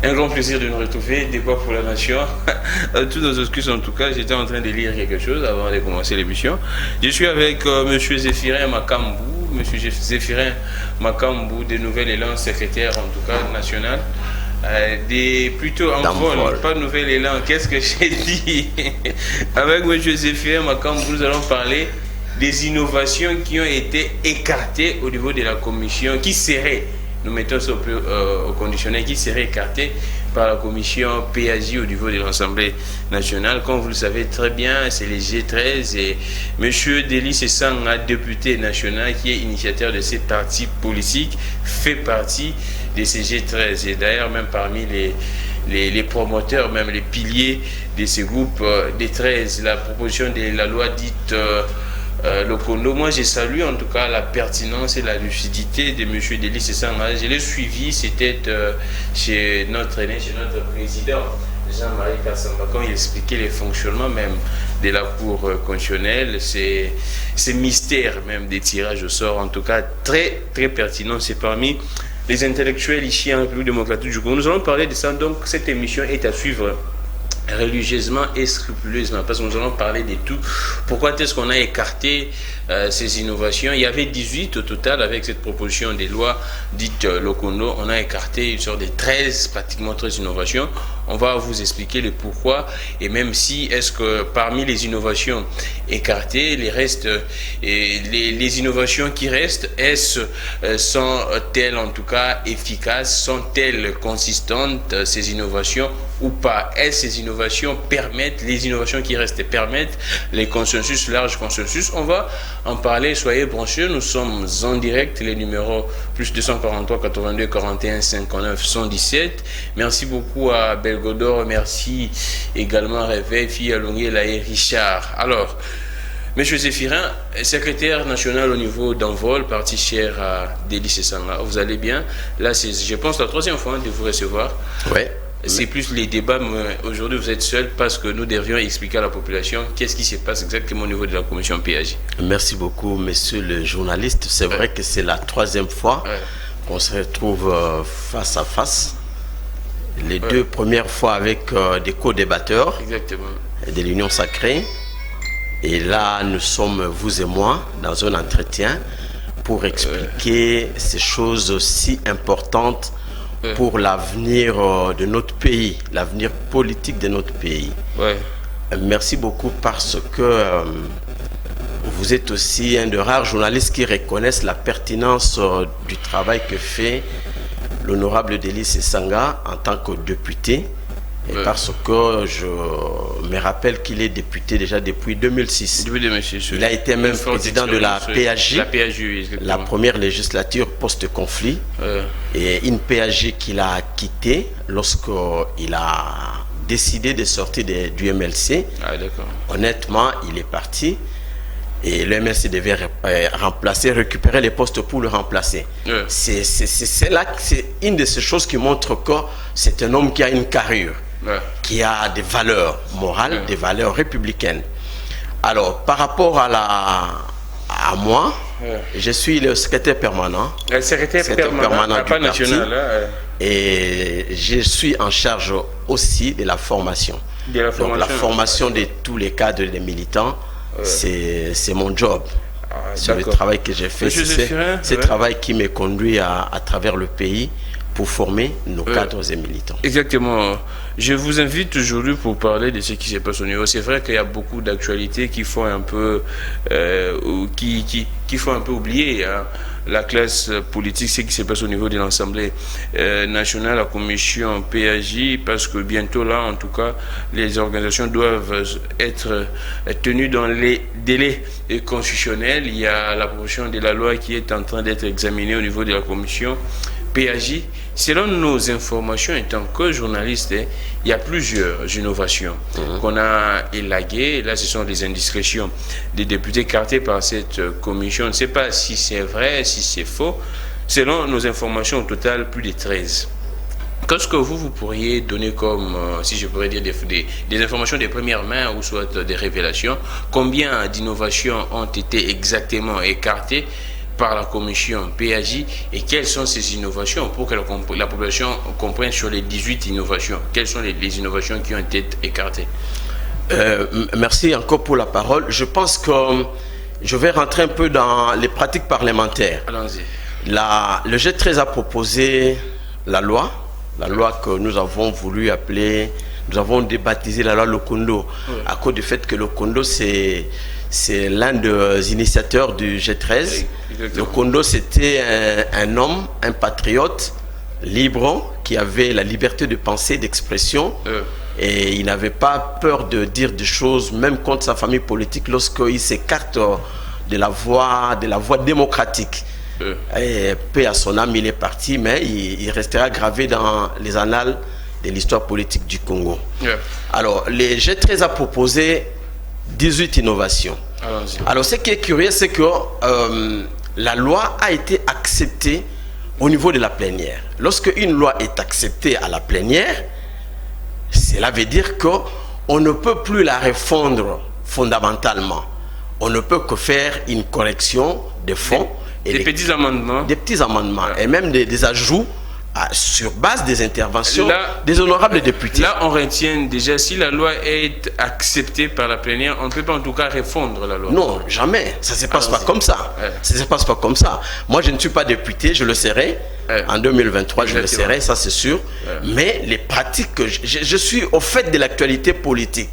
Un grand plaisir de nous retrouver, débat pour la nation. Tous nos excuses en tout cas, j'étais en train de lire quelque chose avant de commencer l'émission. Je suis avec M. Zéphirin Makambou, M. Zéphirin Makambou de Nouvel Élan, secrétaire en tout cas national. Plutôt en vol, pas Nouvel Élan, qu'est-ce que j'ai dit? Avec M. Zéphirin Makambou, nous allons parler des innovations qui ont été écartées au niveau de la commission, qui seraient, nous mettons ça au conditionnel, qui seraient écartées par la commission PAJ au niveau de l'Assemblée nationale. Comme vous le savez très bien, c'est les G13 et M. Deli Sesanga, député national qui est initiateur de ces partis politiques, fait partie de ces G13 et d'ailleurs même parmi les promoteurs, même les piliers de ces groupes des 13, la proposition de la loi dite Lokondo. Moi, j'ai salué en tout cas la pertinence et la lucidité de M. Deli Sesanga. Je l'ai suivi, c'était chez notre président Jean-Marie Kassamba, quand il expliquait les fonctionnements même de la Cour constitutionnelle, ces mystères même des tirages au sort, en tout cas très très pertinent. C'est parmi les intellectuels ici en République démocratique du Congo. Nous allons parler de ça, donc cette émission est à suivre religieusement et scrupuleusement parce que nous allons parler de tout. Pourquoi est-ce qu'on a écarté ces innovations? Il y avait 18 au total avec cette proposition des lois dites Lokondo. On a écarté une sorte de 13, pratiquement 13 innovations. On va vous expliquer le pourquoi et même si est-ce que parmi les innovations écartées, les innovations qui restent, sont-elles en tout cas efficaces, sont-elles consistantes ces innovations ou pas? Est-ce ces innovations les innovations qui restent permettent les consensus, large consensus? On va en parler, soyez branchés, nous sommes en direct, les numéros plus 243 82 41 59 117. Merci beaucoup à Belgodor, merci également à Réveil, Fille Alonguela et Richard. Alors, M. Zéphirin, secrétaire national au niveau d'Envol, parti cher à Deli Sesanga, vous allez bien? Là, c'est, je pense, la troisième fois de vous recevoir. Ouais. C'est plus les débats, mais aujourd'hui vous êtes seul parce que nous devions expliquer à la population qu'est-ce qui se passe exactement au niveau de la commission PAJ. Merci beaucoup, monsieur le journaliste. C'est vrai que c'est la troisième fois qu'on se retrouve face à face. Les deux premières fois avec des co-débatteurs de l'Union Sacrée. Et là, nous sommes, vous et moi, dans un entretien pour expliquer ces choses aussi importantes pour l'avenir de notre pays, l'avenir politique de notre pays. Merci beaucoup parce que vous êtes aussi un des rares journalistes qui reconnaissent la pertinence du travail que fait l'honorable Deli Sesanga en tant que député. Et parce que je me rappelle qu'il est député déjà depuis 2006. Il a été même président de la PAJ, la première législature post-conflit. Et une PAJ qu'il a quittée lorsqu'il a décidé de sortir du MLC. Honnêtement, il est parti. Et le MLC devait récupérer les postes pour le remplacer. C'est là que c'est une de ces choses qui montre que c'est un homme qui a une carrure. Qui a des valeurs morales, des valeurs républicaines. Alors, par rapport à moi, je suis le secrétaire permanent. Le secrétaire permanent du parti, national, et je suis en charge aussi de la formation. Donc, la formation de tous les cadres des militants, c'est mon job. C'est le travail que j'ai fait. C'est le travail qui me conduit à travers le pays pour former nos cadres et militants. Exactement. Je vous invite aujourd'hui pour parler de ce qui se passe au niveau. C'est vrai qu'il y a beaucoup d'actualités qui font un peu qui font un peu oublier la classe politique, ce qui se passe au niveau de l'Assemblée nationale, la commission PAJ, parce que bientôt là, en tout cas, les organisations doivent être tenues dans les délais constitutionnels. Il y a la proposition de la loi qui est en train d'être examinée au niveau de la commission PAJ. Selon nos informations, en tant que journaliste, il y a plusieurs innovations qu'on a élaguées. Là, ce sont des indiscrétions des députés écartés par cette commission. On ne sait pas si c'est vrai, si c'est faux. Selon nos informations, au total, plus de 13. Qu'est-ce que vous pourriez donner comme, si je pourrais dire, des informations de première main ou soit des révélations? Combien d'innovations ont été exactement écartées par la commission PAJ et quelles sont ces innovations pour que la population comprenne sur les 18 innovations. Quelles sont les innovations qui ont été écartées? Merci encore pour la parole. Je pense que je vais rentrer un peu dans les pratiques parlementaires. Allons-y. Le G13 a proposé la loi que nous avons voulu appeler, nous avons débaptisé la loi Lokondo, à cause du fait que Lokondo c'est l'un des initiateurs du G13. Lokondo c'était un homme, un patriote libre qui avait la liberté de penser, d'expression. Et il n'avait pas peur de dire des choses, même contre sa famille politique, lorsqu'il s'écarte de la voie démocratique. Et paix à son âme, il est parti, mais il restera gravé dans les annales de l'histoire politique du Congo. Alors, le G13 a proposé 18 innovations. Alors, ce qui est curieux, c'est que la loi a été acceptée au niveau de la plénière. Lorsque une loi est acceptée à la plénière, cela veut dire qu'on ne peut plus la refondre fondamentalement. On ne peut que faire une correction de fond. Des petits amendements. Des petits amendements. Et même des ajouts sur base des interventions des honorables députés. Là, on retient déjà, si la loi est acceptée par la plénière, on ne peut pas en tout cas refondre la loi. Non, jamais. Ça ne se passe pas comme ça. Ça ne se passe pas comme ça. Moi, je ne suis pas député, je le serai. En 2023, je le serai, ça c'est sûr. Mais les pratiques, je suis au fait de l'actualité politique.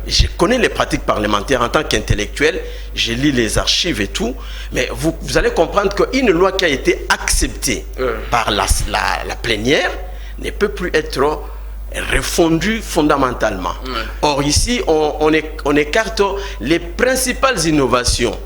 Je connais les pratiques parlementaires en tant qu'intellectuel, je lis les archives et tout, mais vous allez comprendre qu'une loi qui a été acceptée par la plénière ne peut plus être refondue fondamentalement. Or ici, on écarte les principales innovations.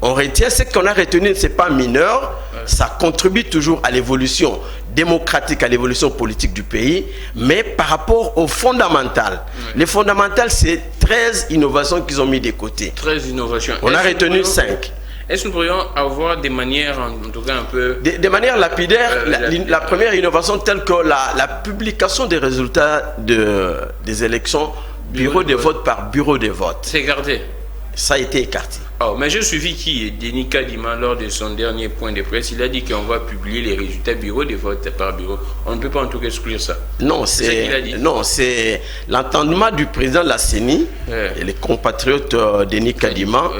On retient ce qu'on a retenu, ce n'est pas mineur, ça contribue toujours à l'évolution démocratique, à l'évolution politique du pays, mais par rapport aux fondamentales. Les fondamentales, c'est 13 innovations qu'ils ont mis de côté. 13 innovations. On a retenu 5. Est-ce que nous pourrions avoir des manières, en tout cas un peu... Des manières lapidaires, la première innovation telle que la publication des résultats des élections, bureau de vote par bureau de vote. C'est écarté. Ça a été écarté. Oh, mais j'ai suivi Denis Kadima lors de son dernier point de presse. Il a dit qu'on va publier les résultats bureau de vote par bureau. On ne peut pas en tout cas exclure ça. Non, c'est l'entendement du président de la CENI et les compatriotes Denis Kadima.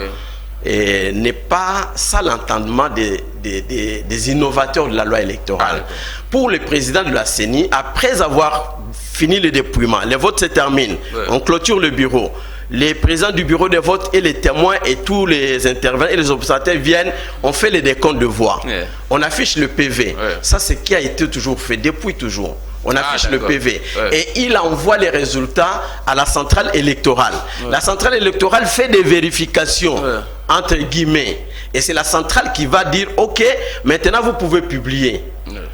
Et n'est pas ça l'entendement des innovateurs de la loi électorale. Pour le président de la CENI, après avoir fini le dépouillement, les votes se terminent, on clôture le bureau. Les présidents du bureau de vote et les témoins et tous les intervenants et les observateurs viennent, on fait les décomptes de voix. On affiche le PV. Ça, c'est ce qui a été toujours fait, depuis toujours. On affiche le PV. Et il envoie les résultats à la centrale électorale. La centrale électorale fait des vérifications, entre guillemets. Et c'est la centrale qui va dire, OK, maintenant vous pouvez publier.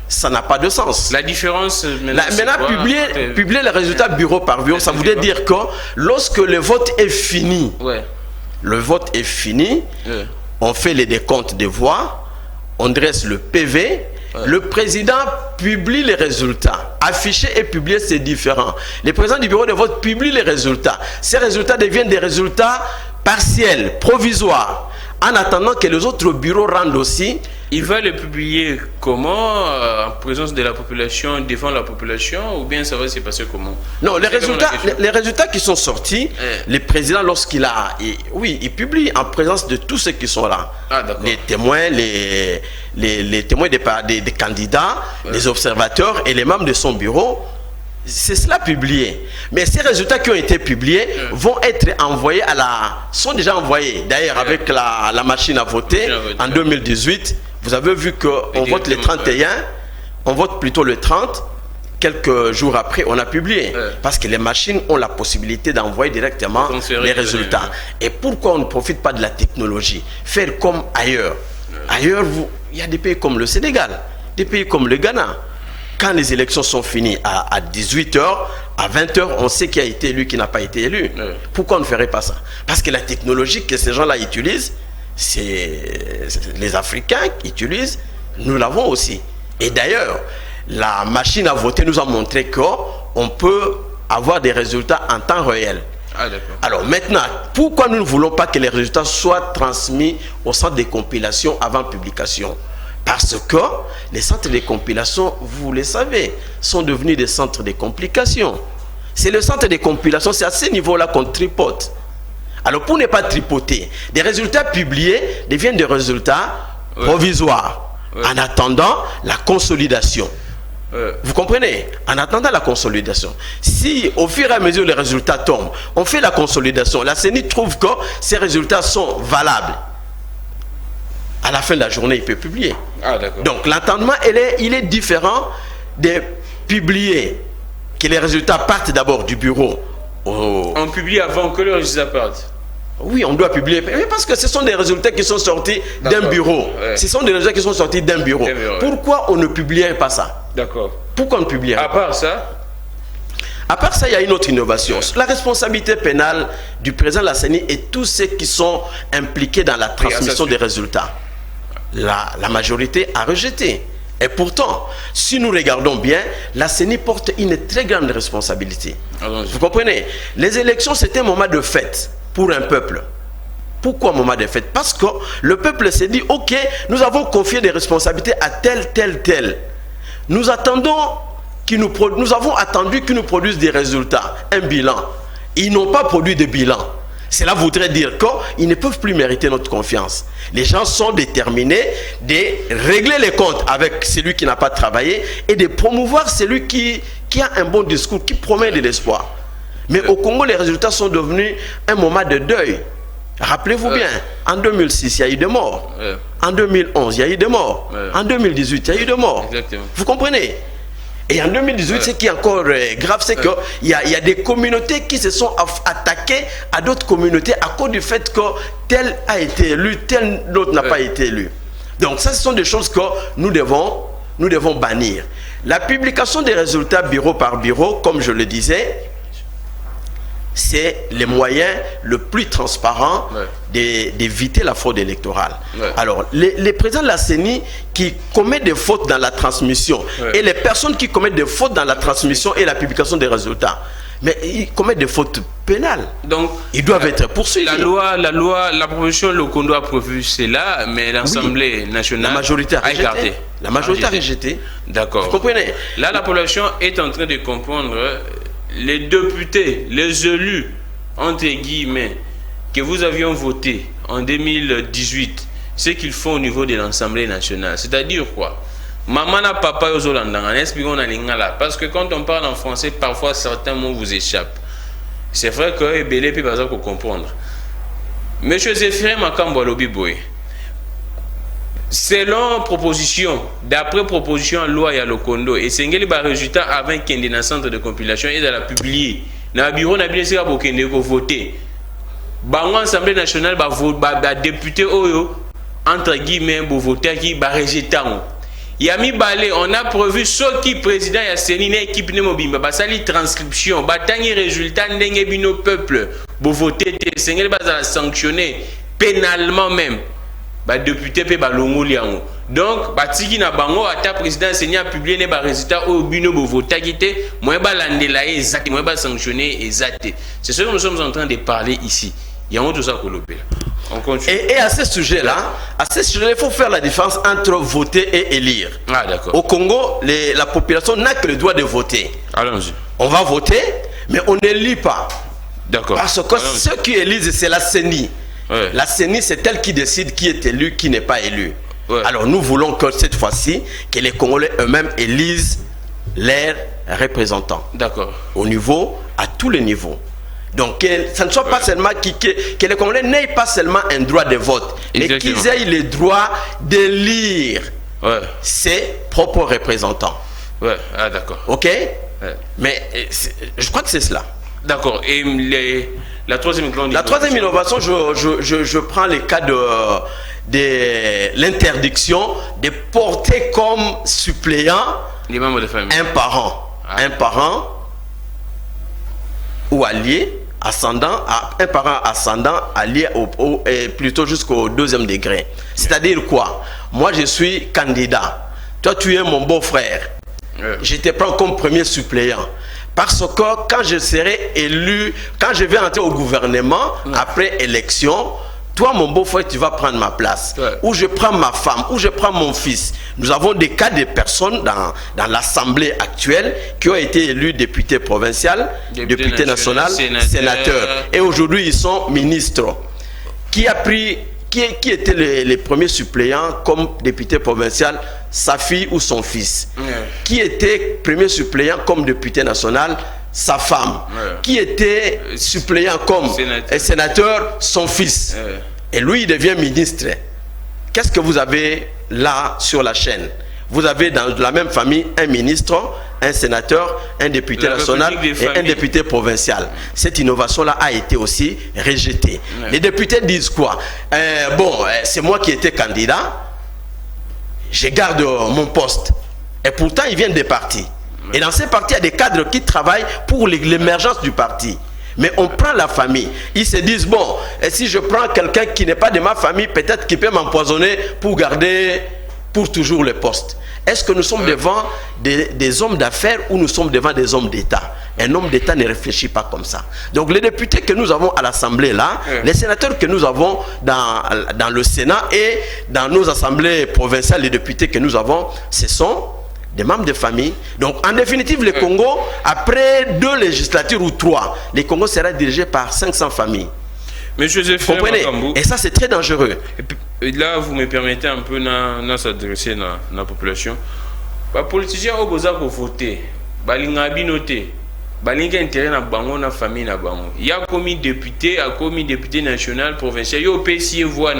Ça n'a pas de sens. La différence maintenant publier les résultats bureau par bureau, ça voudrait dire que lorsque le vote est fini, on fait les décomptes des voix, on dresse le PV, le président publie les résultats. Afficher et publier, c'est différent. Le président du bureau de vote publie les résultats. Ces résultats deviennent des résultats partiels, provisoires, en attendant que les autres bureaux rendent aussi. Il va le publier comment? En présence de la population, devant la population, ou bien ça va se passer comment? Non, les résultats qui sont sortis, le président, lorsqu'il il publie en présence de tous ceux qui sont là. Les témoins, les témoins des candidats, les observateurs et les membres de son bureau. C'est cela publié. Mais ces résultats qui ont été publiés vont être envoyés sont déjà envoyés. D'ailleurs, avec la machine à voter en 2018, vous avez vu qu'on vote le 31, on vote plutôt le 30. Quelques jours après, on a publié. Parce que les machines ont la possibilité d'envoyer directement les résultats. Et pourquoi on ne profite pas de la technologie? Faire comme ailleurs. Ailleurs, il y a des pays comme le Sénégal, des pays comme le Ghana. Quand les élections sont finies à 18h, à 20h, on sait qui a été élu, qui n'a pas été élu. Pourquoi on ne ferait pas ça? Parce que la technologie que ces gens-là utilisent, c'est les Africains qui utilisent, nous l'avons aussi. Et d'ailleurs, la machine à voter nous a montré qu'on peut avoir des résultats en temps réel. Ah, d'accord. Alors maintenant, pourquoi nous ne voulons pas que les résultats soient transmis au centre de compilation avant publication? Parce que les centres de compilation, vous le savez, sont devenus des centres de complications. C'est le centre de compilation, c'est à ce niveau-là qu'on tripote. Alors pour ne pas tripoter, des résultats publiés deviennent des résultats provisoires. En attendant la consolidation. Vous comprenez? En attendant la consolidation. Si au fur et à mesure les résultats tombent, on fait la consolidation, la CENI trouve que ces résultats sont valables. À la fin de la journée, il peut publier. Ah, d'accord. Donc l'entendement, il est différent de publier, que les résultats partent d'abord du bureau. On publie avant que les résultats partent. Oui, on doit publier. Mais parce que ce sont des résultats qui sont sortis d'un bureau. Ce sont des résultats qui sont sortis d'un bureau. Pourquoi on ne publierait pas ça? D'accord. Pourquoi on ne publierait pas? À part ça, il y a une autre innovation. La responsabilité pénale du président de la CENI et tous ceux qui sont impliqués dans la transmission des résultats. La majorité a rejeté. Et pourtant, si nous regardons bien, la CENI porte une très grande responsabilité. Vous comprenez? Les élections, c'est un moment de fête pour un peuple. Pourquoi moment de fête? Parce que le peuple s'est dit, ok, nous avons confié des responsabilités à tel. Nous attendons nous avons attendu qu'ils nous produisent des résultats, un bilan. Ils n'ont pas produit de bilan. Cela voudrait dire qu'ils ne peuvent plus mériter notre confiance. Les gens sont déterminés de régler les comptes avec celui qui n'a pas travaillé et de promouvoir celui qui a un bon discours, qui promet de l'espoir. Mais au Congo, les résultats sont devenus un moment de deuil. Rappelez-vous bien, en 2006, il y a eu des morts. En 2011, il y a eu des morts. En 2018, il y a eu des morts. Exactement. Vous comprenez? Et en 2018, ce qui est encore grave, c'est qu'il y a des communautés qui se sont attaquées à d'autres communautés à cause du fait que tel a été élu, tel autre n'a pas été élu. Donc ça, ce sont des choses que nous devons bannir. La publication des résultats bureau par bureau, comme je le disais, c'est le moyen le plus transparent d'éviter la fraude électorale. Alors, les présidents de la CENI qui commettent des fautes dans la transmission et les personnes qui commettent des fautes dans la transmission et la publication des résultats, mais ils commettent des fautes pénales. Donc, ils doivent être poursuivis. La proposition Lokondo a prévu cela, mais l'Assemblée nationale la majorité a écarté. La majorité a rejeté. D'accord. Vous comprenez? Là, la population est en train de comprendre. Les députés, les élus, entre guillemets, que vous aviez voté en 2018, ce qu'ils font au niveau de l'Assemblée nationale, c'est-à-dire quoi? Maman n'a papa parce que quand on parle en français, parfois certains mots vous échappent. C'est vrai que Belé peut pas comprendre. Monsieur Zéphirin Makambo Lobiboy, selon proposition, d'après proposition loi ya Lokondo, et c'est un résultat avant qu'il y ait un centre de compilation et de la publier. Dans le bureau, on a bien sûr voter. Bango Assemblée nationale, député Oyo, entre guillemets, voter qui va rejeter. Yami Balé, on a prévu ce qui président ya Sénine équipe ne mobimba, basali transcription, batangi résultat n'engue bino peuple, voter, c'est un sanctionné pénalement même. Député pe balongoli yango. Donc batiki na bango ata président senya publier ne ba résultat au bino bo voter kité moi ba landela exact moi ba sanctionner exact. C'est ce que nous sommes en train de parler ici. Il y a tout ça kolobela. On continue. Et à ce sujet-là, il faut faire la différence entre voter et élire. Ah d'accord. Au Congo, la population n'a que le droit de voter. Allons-y. On va voter, mais on n'élit pas. D'accord. Parce que ceux qui élisent, c'est la CENI. La CENI, c'est elle qui décide qui est élu, qui n'est pas élu. Alors nous voulons que cette fois-ci, que les Congolais eux-mêmes élisent leurs représentants. D'accord. À tous les niveaux. Donc que ça ne soit pas seulement que les Congolais n'aient pas seulement un droit de vote, mais qu'ils aient le droit d'élire ses propres représentants. Ah d'accord. Ok. Mais je crois que c'est cela. D'accord. Et la troisième innovation, je prends le cas de l'interdiction de porter comme suppléant les membres de famille. Un parent ou allié, un parent ascendant, allié plutôt jusqu'au 2e degré. C'est-à-dire quoi? Moi, je suis candidat. Toi, tu es mon beau-frère. Je te prends comme premier suppléant. Parce que quand je serai élu, quand je vais entrer au gouvernement, après élection, toi, mon beau-frère, tu vas prendre ma place. Ou je prends ma femme, ou je prends mon fils. Nous avons des cas de personnes dans l'Assemblée actuelle qui ont été élus députés provinciaux, députés nationaux, sénateurs. Et aujourd'hui, ils sont ministres. Qui était les premiers suppléants comme député provincial, sa fille ou son fils? Qui était premier suppléant comme député national? Sa femme. Qui était suppléant comme sénateur? Son fils. Et lui, il devient ministre. Qu'est-ce que vous avez là sur la chaîne? Vous avez dans la même famille un ministre, un sénateur, un député national et un député provincial. Cette innovation-là a été aussi rejetée. Les députés disent quoi? C'est moi qui étais candidat, je garde mon poste. Et pourtant, ils viennent des partis. Et dans ces partis, il y a des cadres qui travaillent pour l'émergence du parti. Mais on prend la famille. Ils se disent, bon, et si je prends quelqu'un qui n'est pas de ma famille, peut-être qu'il peut m'empoisonner pour garder pour toujours le poste. Est-ce que nous sommes devant des hommes d'affaires ou nous sommes devant des hommes d'État? Un homme d'État ne réfléchit pas comme ça. Donc les députés que nous avons à l'Assemblée là, les sénateurs que nous avons dans le Sénat et dans nos assemblées provinciales, les députés que nous avons, ce sont des membres de famille. Donc en définitive, le Congo, après 2 législatures ou 3, le Congo sera dirigé par 500 familles. Monsieur Zéphirien Makambu, et ça c'est très dangereux. Et là, vous me permettez un peu de s'adresser à la population. Les politiciens ont besoin de voter. Ils ont noté. Ils ont intérêt à la famille. Il y a commis député, député national, provincial. Il y a OPC voix,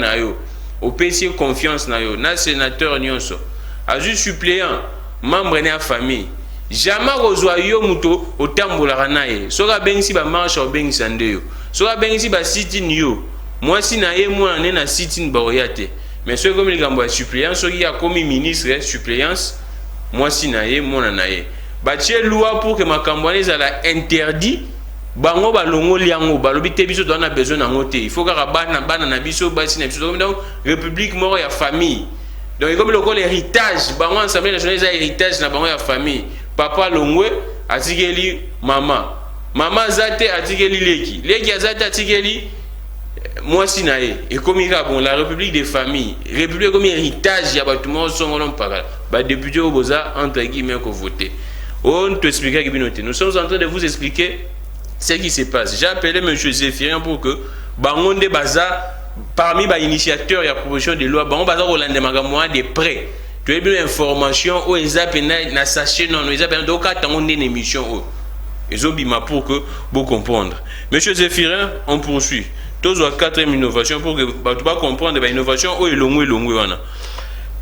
OPC confiance, il y a sénateur, il y a juste suppléant, membre de la famille. Jamais reçoit yo muto au tambola nae. Sora bengi ba marche au bengi sandeyo. Sora bengi ba sitin yo. Moi si na ye moi na sitin ba oyate. Mais ce comme les gambo suppléant, so y a comme ministre suppléance. Moi si na ye moi na ye. Ba tie loi pour que makambwane za la interdit bango ba longo liango ba lobi te biso dona besoin na ngote. Il faut que bana na biso ba si na biso donc république mort ya famille. Donc comme le héritage, bango assemblée nationale za héritage na bango ya famille. Papa longwe atikeli mama, mama zate atikeli leki azate atikeli moi sinaye. Et comme il a bon la république des familles, république comme héritage ya bâtiment songolon para ba député au boza entre guillemets que voter. On te expliquer que nous sommes en train de vous expliquer ce qui se passe. J'ai appelé monsieur Zéphirien pour que bangonde baza parmi les initiateurs et la proposition de loi bangon baza rolande magamoa des prêts. Tu as bien l'information où ils appellent na sachet non ils appellent donc à ton émission ils ont bima pour que vous comprendre. Monsieur Zéphirien, on poursuit. Tous les 4e innovation pour que tu vas comprendre l'innovation où est longue wana.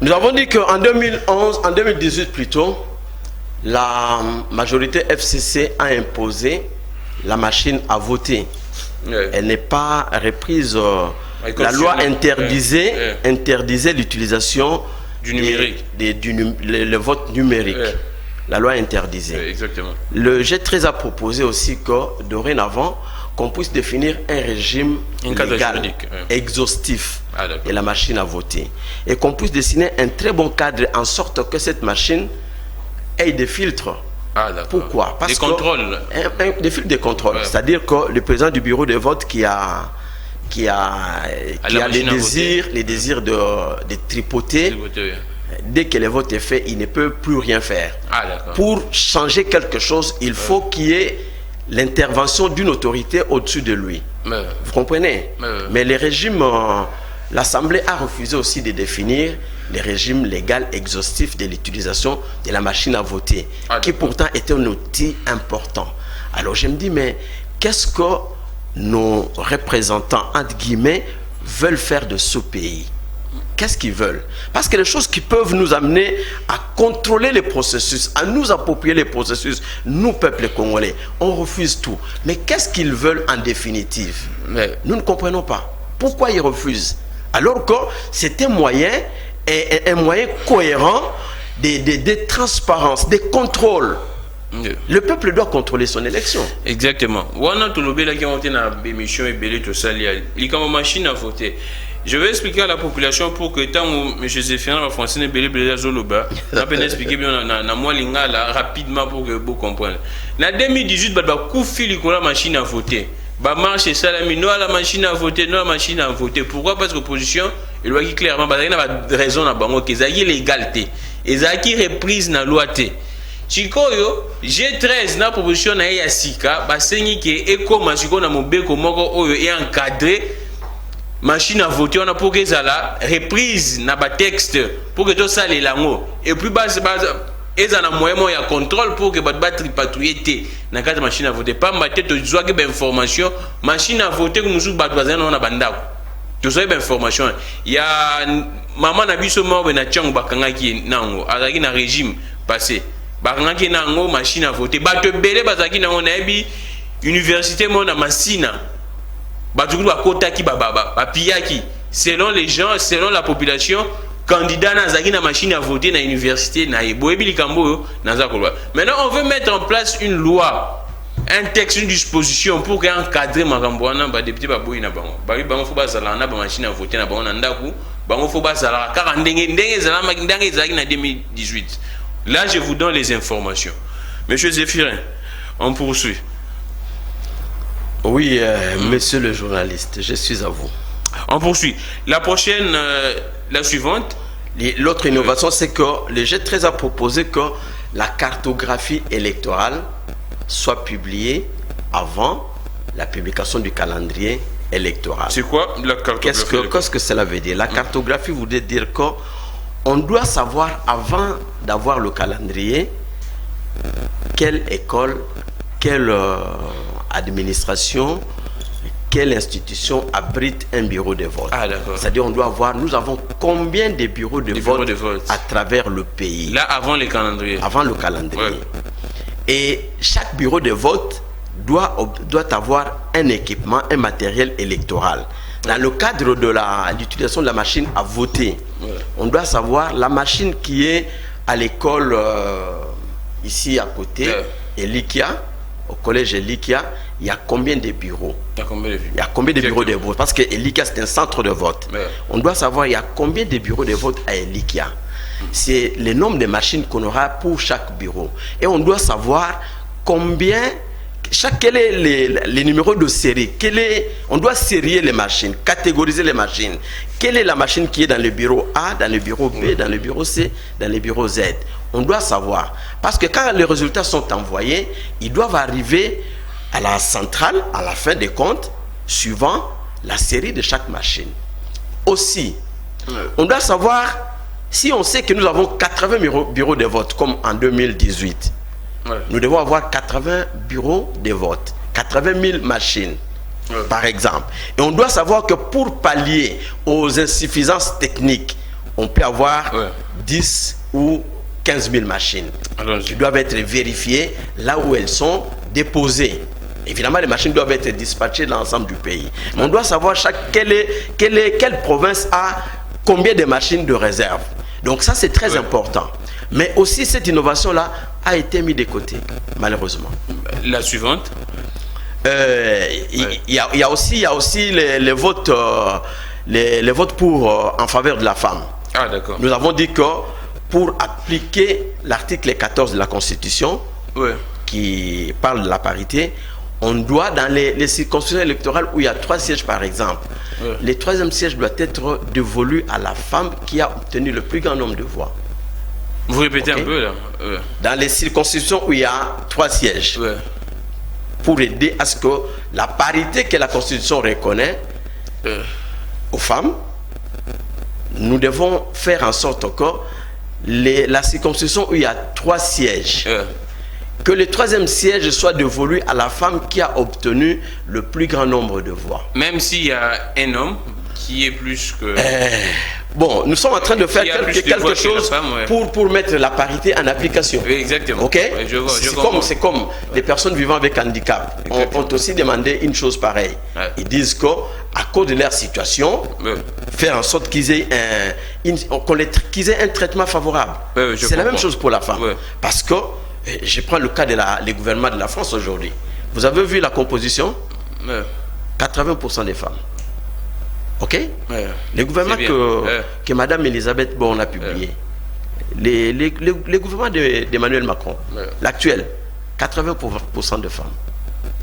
Nous avons dit qu'en 2011, en 2018 plutôt, la majorité FCC a imposé la machine à voter. Elle n'est pas reprise. La loi interdisait l'utilisation du numérique, le vote numérique. La loi interdisait. Exactement. Le G13 a proposé aussi que dorénavant, qu'on puisse définir un régime légal, exhaustif de la machine à voter. Et qu'on puisse dessiner un très bon cadre en sorte que cette machine ait des filtres. Pourquoi? Parce des contrôles. Des filtres de contrôle. C'est-à-dire que le président du bureau de vote qui a les désirs de tripoter, dès que le vote est fait, il ne peut plus rien faire. Pour changer quelque chose, il faut qu'il y ait l'intervention d'une autorité au-dessus de lui. Vous comprenez? Mais les régimes, l'Assemblée a refusé aussi de définir les régimes légal exhaustifs de l'utilisation de la machine à voter, qui pourtant était un outil important. Alors je me dis, mais qu'est-ce que nos représentants, entre guillemets, veulent faire de ce pays? Qu'est-ce qu'ils veulent? Parce que les choses qui peuvent nous amener à contrôler les processus, à nous approprier les processus, nous, peuple congolais, on refuse tout. Mais qu'est-ce qu'ils veulent en définitive? Nous ne comprenons pas. Pourquoi ils refusent? Alors que c'est un moyen cohérent de transparence, de contrôle. Le peuple doit contrôler son élection. Exactement. Wana tolobe la qui ont été na émission et belé tout ça il y a comme machine à voter. Je vais expliquer à la population pour que tant que M. Zéphirin va français ne belé belé zoloba, on peut expliquer bien na moi lingala rapidement pour que vous compreniez. En 2018, bah koufi la machine à voter. Bah marche salami non à la machine à voter, non à la machine à voter. Pourquoi? Parce que l'opposition, il doit clairement parce qu'il y a raison à bango que ça y est l'égalité. Et ça qui reprise na loi té. Chikoyo, G13 na proposition na ya sika, ba sengi ke eko masiko na mobeko moko oyo est encadré. Machine à voter, on a pour que ça la reprise na ba texte pour que tout ça les lango et puis base et ça na moyen ya contrôle pour que ba tripatouiller na carte machine à voter pas maté to joie que information machine à voter que nous ba bazana na bandako to so information ya maman na biso mo na tchang bakanga ki nango azaki na régime passé bakanga ki nango machine à voter ba te belé bazaki nango na bi université mo na Masina. Selon les gens, selon la population, candidat na machine à voter dans l'université. Maintenant, on veut mettre en place une loi, un texte, une disposition pour encadrer ma député machine à voter na 2018. Là, je vous donne les informations. Monsieur Zéphirin, on poursuit. Oui, monsieur le journaliste, je suis à vous. On poursuit. La prochaine, la suivante. L'autre innovation, c'est que le G13 a proposé que la cartographie électorale soit publiée avant la publication du calendrier électoral. C'est quoi la cartographie? Qu'est-ce que cela veut dire? La cartographie voudrait dire qu'on doit savoir, avant d'avoir le calendrier, quelle école, quelle administration, quelle institution abrite un bureau de vote. Ah, d'accord. C'est-à-dire, on doit voir, nous avons combien de bureaux de vote à travers le pays. Là, avant le calendrier. Avant le calendrier. Ouais. Et chaque bureau de vote doit avoir un équipement, un matériel électoral. Dans le cadre de l'utilisation de la machine à voter, on doit savoir la machine qui est à l'école ici à côté, Elikia, au collège Elikia, il y a combien de bureaux? Il y a combien de bureaux de vote? Parce que Elikia, c'est un centre de vote. On doit savoir il y a combien de bureaux de vote à Elikia. C'est le nombre de machines qu'on aura pour chaque bureau. Et on doit savoir combien, quel est les numéros de série. On doit sérier les machines, catégoriser les machines. Quelle est la machine qui est dans le bureau A, dans le bureau B, dans le bureau C, dans le bureau Z? On doit savoir. Parce que quand les résultats sont envoyés, ils doivent arriver à la centrale, à la fin des comptes, suivant la série de chaque machine. Aussi, on doit savoir, si on sait que nous avons 80 bureaux de vote, comme en 2018, nous devons avoir 80 bureaux de vote, 80 000 machines, par exemple. Et on doit savoir que pour pallier aux insuffisances techniques, on peut avoir 10 ou 15 000 machines qui doivent être vérifiées là où elles sont déposées. Évidemment, les machines doivent être dispatchées dans l'ensemble du pays. Mais on doit savoir quelle province a combien de machines de réserve. Donc ça, c'est très important. Mais aussi, cette innovation-là a été mise de côté, malheureusement. La suivante. Il y a aussi les votes en faveur de la femme. Ah, d'accord. Nous avons dit que pour appliquer l'article 14 de la Constitution, qui parle de la parité, on doit, dans les circonscriptions électorales où il y a 3 sièges par exemple, le 3e siège doit être dévolu à la femme qui a obtenu le plus grand nombre de voix. Vous répétez un peu là. Dans les circonscriptions où il y a 3 sièges, pour aider à ce que la parité que la Constitution reconnaît aux femmes, nous devons faire en sorte que la circonscription où il y a 3 sièges, que le 3e siège soit dévolu à la femme qui a obtenu le plus grand nombre de voix. Même s'il y a un homme qui est plus que... bon, nous sommes en train de faire quelque chose pour mettre la parité en application. Oui, exactement. Ok. C'est comme les personnes vivant avec handicap ont aussi demandé une chose pareille. Ils disent qu'à cause de leur situation, faire en sorte qu'ils aient un traitement favorable. C'est la même chose pour la femme. Parce que, je prends le cas du gouvernement de la France aujourd'hui. Vous avez vu la composition 80% des femmes. Ok? Les gouvernements que Mme Elisabeth Borne a publié, les gouvernements d'Emmanuel Macron, l'actuel, 80% de femmes.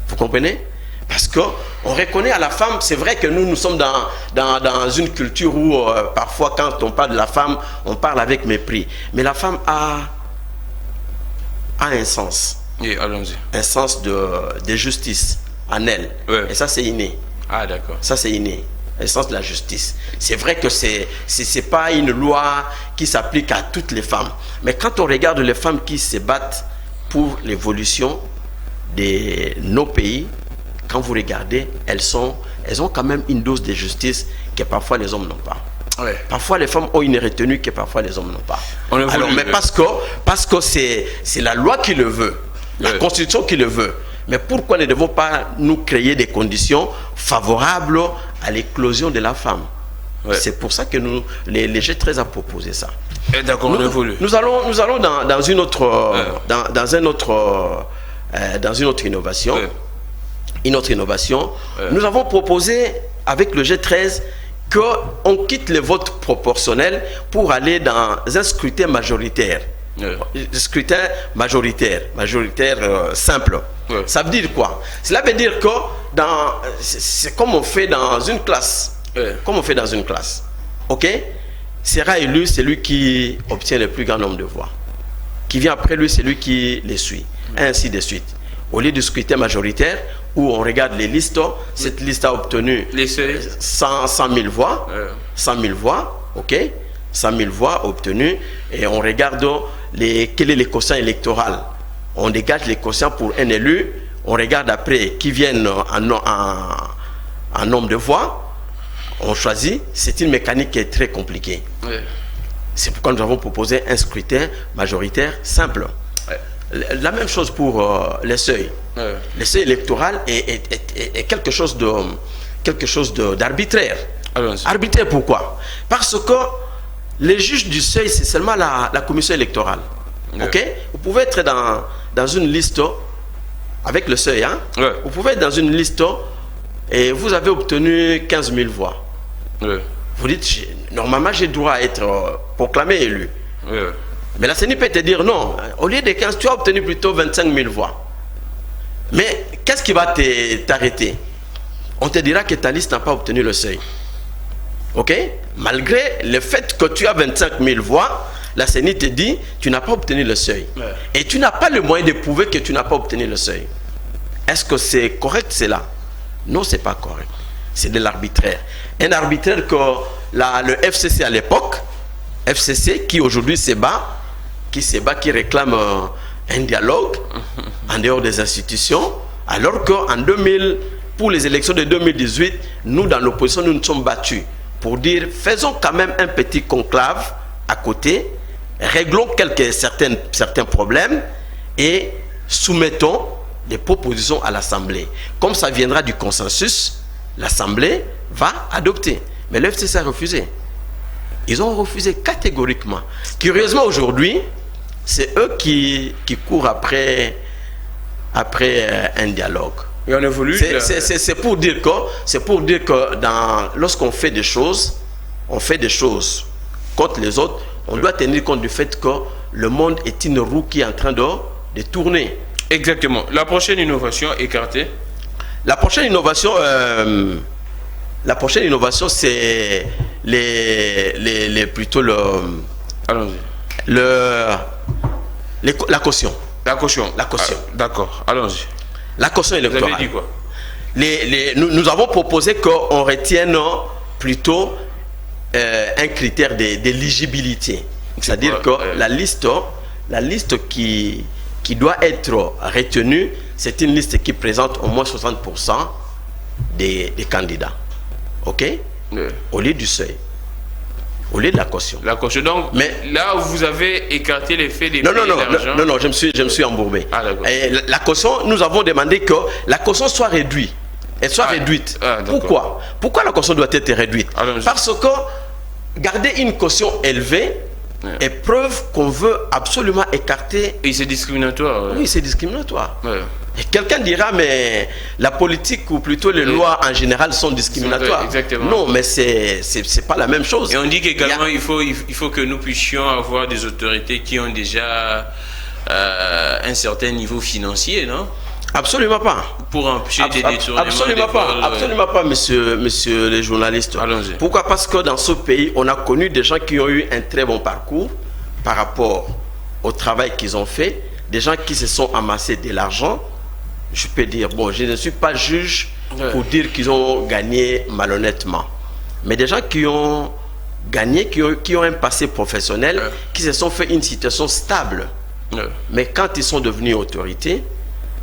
Vous comprenez? Parce qu'on reconnaît à la femme, c'est vrai que nous sommes dans une culture où parfois quand on parle de la femme, on parle avec mépris. Mais la femme a un sens. Un sens de justice en elle. Et ça c'est inné. Ah d'accord. Ça c'est inné. Le sens de la justice. C'est vrai que c'est pas une loi qui s'applique à toutes les femmes. Mais quand on regarde les femmes qui se battent pour l'évolution de nos pays, quand vous regardez, elles ont quand même une dose de justice que parfois les hommes n'ont pas. Parfois les femmes ont une retenue que parfois les hommes n'ont pas. Alors, mais parce que c'est la loi qui le veut, la Constitution qui le veut. Mais pourquoi ne devons pas nous créer des conditions favorables à l'éclosion de la femme? C'est pour ça que les G13 a proposé ça. D'accord, on évolue. Nous allons dans une autre innovation. Une autre innovation. Nous avons proposé avec le G13 qu'on quitte le vote proportionnel pour aller dans un scrutin majoritaire. Scrutin majoritaire simple. Ça veut dire quoi? Cela veut dire que c'est comme on fait dans une classe. Comme on fait dans une classe. Ok? Sera élu celui qui obtient le plus grand nombre de voix. Qui vient après lui, celui qui les suit. Ainsi de suite. Au lieu du scrutin majoritaire, où on regarde les listes, cette liste a obtenu 100 000 voix. 100 000 voix, ok? 100 000 voix obtenues. Et on regarde quel est le quotient électoral. On dégage les quotients pour un élu. On regarde après qui viennent en nombre de voix. On choisit. C'est une mécanique qui est très compliquée. C'est pourquoi nous avons proposé un scrutin majoritaire simple. La même chose pour les seuils. Le seuil électoral est quelque chose d'arbitraire. Arbitraire pourquoi? Parce que les juges du seuil, c'est seulement la commission électorale. Ok? Vous pouvez être dans une liste avec le seuil. Hein? Vous pouvez être dans une liste et vous avez obtenu 15 000 voix. Vous dites, normalement j'ai droit à être proclamé élu. Mais la CENI peut te dire non, au lieu de 15, tu as obtenu plutôt 25 000 voix. Mais qu'est-ce qui va t'arrêter? On te dira que ta liste n'a pas obtenu le seuil. Ok? Malgré le fait que tu as 25 000 voix, la CENI te dit tu n'as pas obtenu le seuil. Et tu n'as pas le moyen de prouver que tu n'as pas obtenu le seuil. Est-ce que c'est correct cela? Non, ce n'est pas correct. C'est de l'arbitraire. Un arbitraire que le FCC à l'époque, FCC qui aujourd'hui se bat, qui réclame un dialogue en dehors des institutions, alors qu'en 2000, pour les élections de 2018, nous dans l'opposition, nous nous sommes battus pour dire faisons quand même un petit conclave à côté, réglons certains problèmes et soumettons des propositions à l'Assemblée. Comme ça viendra du consensus, l'Assemblée va adopter. Mais le FCC a refusé. Ils ont refusé catégoriquement. Curieusement, aujourd'hui, c'est eux qui courent après un dialogue. Et on évolue. C'est pour dire que lorsqu'on fait des choses, contre les autres, on doit tenir compte du fait que le monde est une roue qui est en train de tourner. Exactement. La prochaine innovation écartée. La prochaine innovation, c'est plutôt la caution. La caution. La caution. D'accord, allons-y. La caution électorale. Vous avez dit quoi? Nous avons proposé qu'on retienne plutôt un critère d'éligibilité. C'est-à-dire que la liste qui doit être retenue, c'est une liste qui présente au moins 60% des candidats. Ok? Au lieu du seuil. Au lieu de la caution. La caution. Donc, mais là où vous avez écarté l'effet des d'argent. Non, je me suis embourbé. La caution, nous avons demandé que la caution soit réduite. Elle soit réduite. Pourquoi la caution doit être réduite? Parce que garder une caution élevée est preuve qu'on veut absolument écarter. Et c'est discriminatoire. Oui, c'est discriminatoire. Quelqu'un dira, mais la politique ou plutôt les lois en général sont discriminatoires. Exactement. Non, mais c'est pas la même chose. Et on dit qu'également, il faut que nous puissions avoir des autorités qui ont déjà un certain niveau financier, non? Absolument pas. Pour empêcher des détournements. Absolument pas, monsieur les journalistes. Pourquoi? Parce que dans ce pays, on a connu des gens qui ont eu un très bon parcours par rapport au travail qu'ils ont fait, des gens qui se sont amassés de l'argent. Je peux dire, bon, je ne suis pas juge pour dire qu'ils ont gagné malhonnêtement. Mais des gens qui ont gagné, qui ont un passé professionnel, qui se sont fait une situation stable. Mais quand ils sont devenus autorités,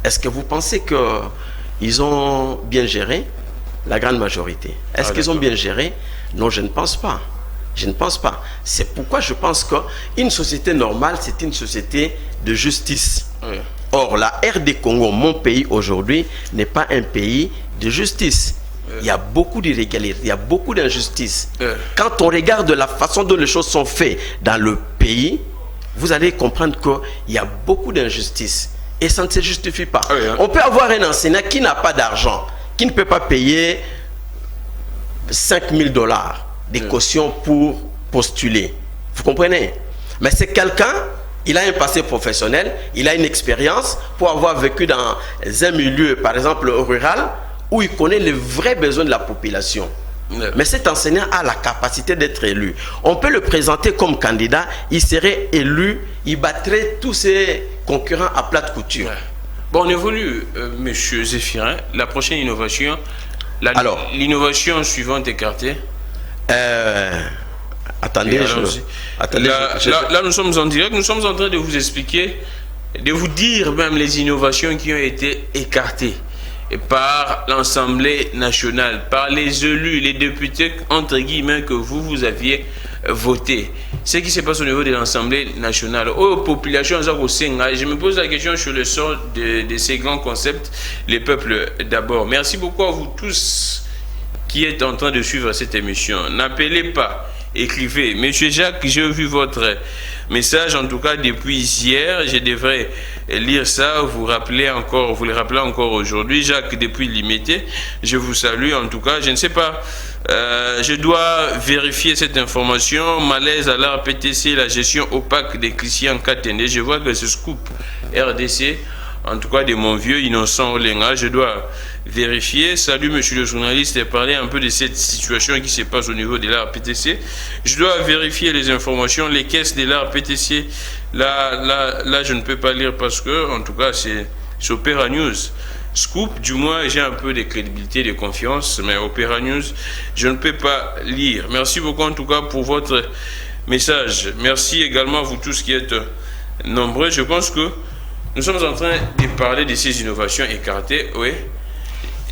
est-ce que vous pensez qu'ils ont bien géré? La grande majorité. Est-ce qu'ils ont bien géré? Non, je ne pense pas. Je ne pense pas. C'est pourquoi je pense qu'une société normale, c'est une société de justice. Or, la RD Congo, mon pays aujourd'hui, n'est pas un pays de justice. Il y a beaucoup d'irrégularités, il y a beaucoup d'injustices. Quand on regarde la façon dont les choses sont faites dans le pays, vous allez comprendre qu'il y a beaucoup d'injustices. Et ça ne se justifie pas. On peut avoir un enseignant qui n'a pas d'argent, qui ne peut pas payer 5 000 $ de caution pour postuler. Vous comprenez? Mais c'est quelqu'un, il a un passé professionnel, il a une expérience pour avoir vécu dans un milieu, par exemple, rural, où il connaît les vrais besoins de la population. Mais cet enseignant a la capacité d'être élu. On peut le présenter comme candidat, il serait élu, il battrait tous ses concurrents à plate couture. Bon, on évolue, monsieur Zéphirin. La prochaine innovation, l'innovation suivante écartée. Attendez, là, nous sommes en direct, nous sommes en train de vous expliquer, de vous dire même les innovations qui ont été écartées par l'Assemblée nationale, par les élus, les députés, entre guillemets, que vous aviez voté. Ce qui se passe au niveau de l'Assemblée nationale, aux populations, je me pose la question sur le sort de ces grands concepts, les peuples d'abord. Merci beaucoup à vous tous qui êtes en train de suivre cette émission. N'appelez pas, écrivez. Monsieur Jacques, j'ai vu votre message, en tout cas depuis hier. Je devrais lire ça, vous le rappelez encore aujourd'hui. Jacques, depuis Limité, je vous salue. En tout cas, je ne sais pas, je dois vérifier cette information. Malaise à l'art PTC, la gestion opaque des Christian Katende. Je vois que ce scoop RDC, en tout cas de mon vieux innocent Olenga, je dois vérifier. Salut monsieur le journaliste, et parler un peu de cette situation qui se passe au niveau de l'art PTC. Je dois vérifier les informations, les caisses de l'art PTC. Là, je ne peux pas lire parce que, en tout cas, c'est Opéra News. Scoop, du moins, j'ai un peu de crédibilité, de confiance, mais Opéra News, je ne peux pas lire. Merci beaucoup en tout cas pour votre message. Merci également à vous tous qui êtes nombreux. Je pense que nous sommes en train de parler de ces innovations écartées, oui.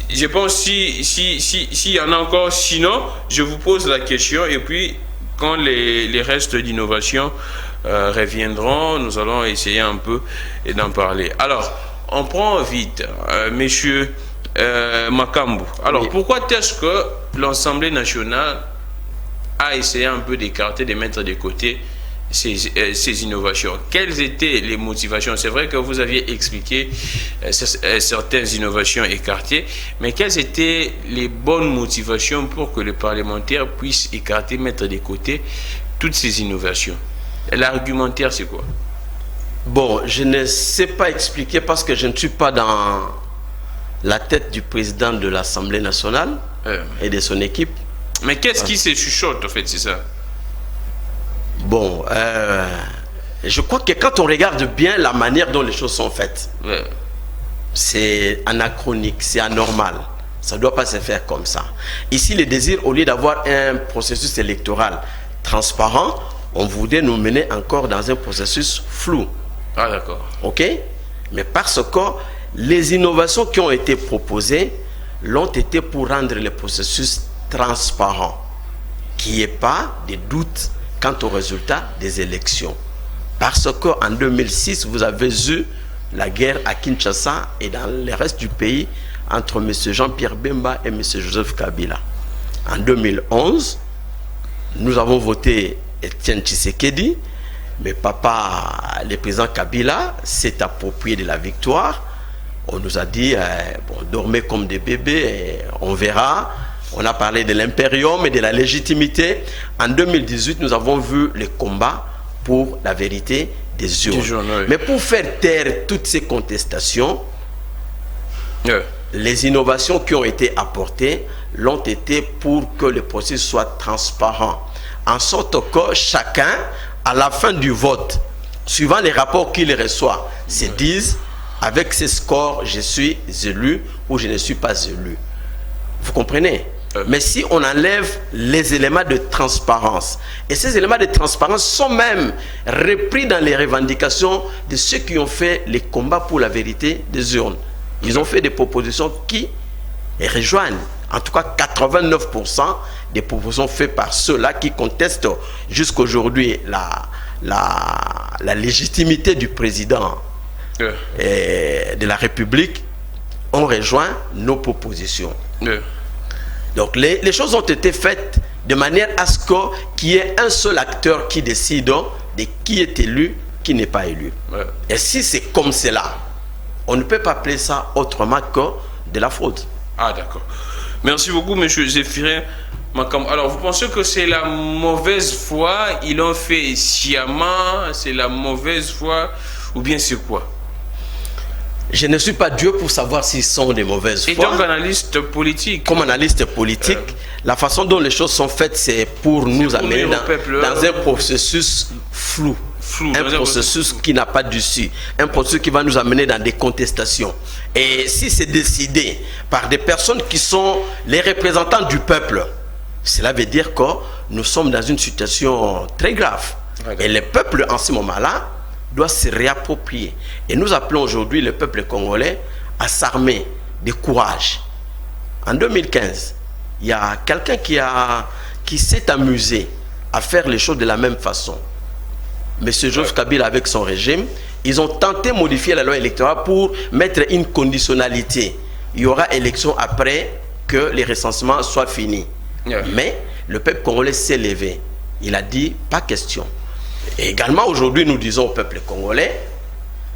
Je pense s'il y en a encore, sinon, je vous pose la question et puis quand les restes d'innovation reviendront, nous allons essayer un peu d'en parler. Alors, on prend vite, monsieur Makambu. Alors, pourquoi est-ce que l'Assemblée nationale a essayé un peu d'écarter, de mettre de côté ces innovations? Quelles étaient les motivations? C'est vrai que vous aviez expliqué certaines innovations écartées, mais quelles étaient les bonnes motivations pour que les parlementaires puissent écarter, mettre de côté toutes ces innovations? L'argumentaire, c'est quoi? Bon, je ne sais pas expliquer parce que je ne suis pas dans la tête du président de l'Assemblée nationale et de son équipe. Mais qu'est-ce qui se chuchote, en fait, c'est ça? Bon, je crois que quand on regarde bien la manière dont les choses sont faites, c'est anachronique, c'est anormal. Ça ne doit pas se faire comme ça. Ici, le désir, au lieu d'avoir un processus électoral transparent, on voudrait nous mener encore dans un processus flou. Ah, d'accord. OK? Mais parce que les innovations qui ont été proposées l'ont été pour rendre le processus transparent, qu'il n'y ait pas de doute quant au résultat des élections. Parce qu'en 2006, vous avez eu la guerre à Kinshasa et dans le reste du pays entre M. Jean-Pierre Bemba et M. Joseph Kabila. En 2011, nous avons voté Etienne Tshisekedi, mais le président Kabila s'est approprié de la victoire On nous a dit, bon, dormez comme des bébés, on verra. On a parlé de l'impérium et de la légitimité. En 2018, nous avons vu les combats pour la vérité des urnes. Oui. Mais pour faire taire toutes ces contestations, les innovations qui ont été apportées l'ont été pour que le processus soit transparent. En sorte que chacun, à la fin du vote, suivant les rapports qu'il reçoit, se dise, avec ces scores, je suis élu ou je ne suis pas élu. Vous comprenez? Mais si on enlève les éléments de transparence, et ces éléments de transparence sont même repris dans les revendications de ceux qui ont fait les combats pour la vérité des urnes. Ils ont fait des propositions qui rejoignent, en tout cas 89% des propositions faites par ceux-là qui contestent jusqu'aujourd'hui la légitimité du président de la République, ont rejoint nos propositions. Donc les choses ont été faites de manière à ce qu'il y ait un seul acteur qui décide de qui est élu, qui n'est pas élu. Et si c'est comme cela, on ne peut pas appeler ça autrement que de la fraude. Ah d'accord. Merci beaucoup, M. Zéphirin Makambu. Alors vous pensez que c'est la mauvaise foi, ils l'ont fait sciemment, c'est la mauvaise foi, ou bien c'est quoi? Je ne suis pas Dieu pour savoir s'ils sont des mauvaises foi. Et donc analyste politique. Comme analyste politique, la façon dont les choses sont faites, c'est pour nous amener dans un processus flou. Un processus qui n'a pas d'issue. Un processus qui va nous amener dans des contestations. Et si c'est décidé par des personnes qui sont les représentants du peuple, cela veut dire que nous sommes dans une situation très grave. Et le peuple, en ce moment-là, doit se réapproprier. Et nous appelons aujourd'hui le peuple congolais à s'armer de courage. En 2015, il y a quelqu'un qui s'est amusé à faire les choses de la même façon. M. Joseph Kabila avec son régime, ils ont tenté de modifier la loi électorale pour mettre une conditionnalité. Il y aura élection après que les recensements soient finis. Mais le peuple congolais s'est levé. Il a dit, pas question. Et également aujourd'hui, nous disons au peuple congolais,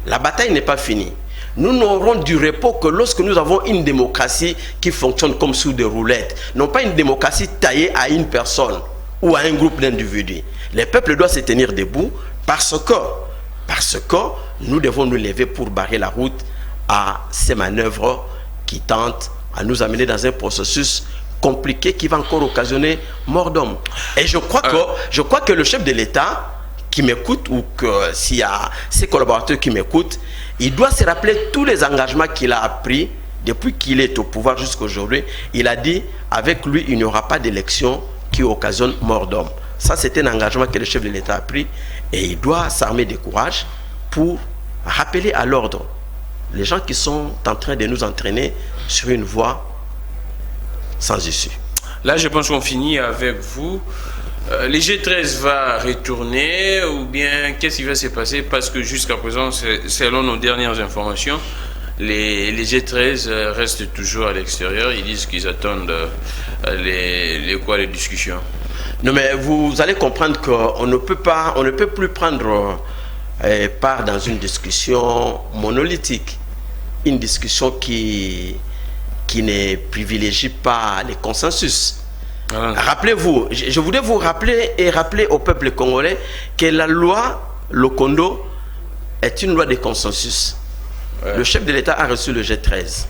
la bataille n'est pas finie. Nous n'aurons du repos que lorsque nous avons une démocratie qui fonctionne comme sous des roulettes. Non pas une démocratie taillée à une personne ou à un groupe d'individus. Le peuple doit se tenir debout parce que nous devons nous lever pour barrer la route à ces manœuvres qui tentent à nous amener dans un processus compliqué qui va encore occasionner mort d'homme. Et je crois que le chef de l'État qui m'écoute, ou que s'il y a ses collaborateurs qui m'écoutent, il doit se rappeler tous les engagements qu'il a pris depuis qu'il est au pouvoir jusqu'à aujourd'hui. Il a dit, avec lui, il n'y aura pas d'élection qui occasionne mort d'homme. Ça, c'est un engagement que le chef de l'État a pris, et il doit s'armer de courage pour rappeler à l'ordre les gens qui sont en train de nous entraîner sur une voie sans issue. Là, je pense qu'on finit avec vous. Les G13 va retourner, ou bien qu'est-ce qui va se passer? Parce que jusqu'à présent, selon nos dernières informations, les G13 restent toujours à l'extérieur. Ils disent qu'ils attendent les discussions. Non, mais vous allez comprendre qu'on ne peut plus prendre part dans une discussion monolithique, une discussion qui ne privilégie pas les consensus. Rappelez-vous, je voudrais vous rappeler et rappeler au peuple congolais que la loi Lokondo est une loi de consensus. Le chef de l'État a reçu le G13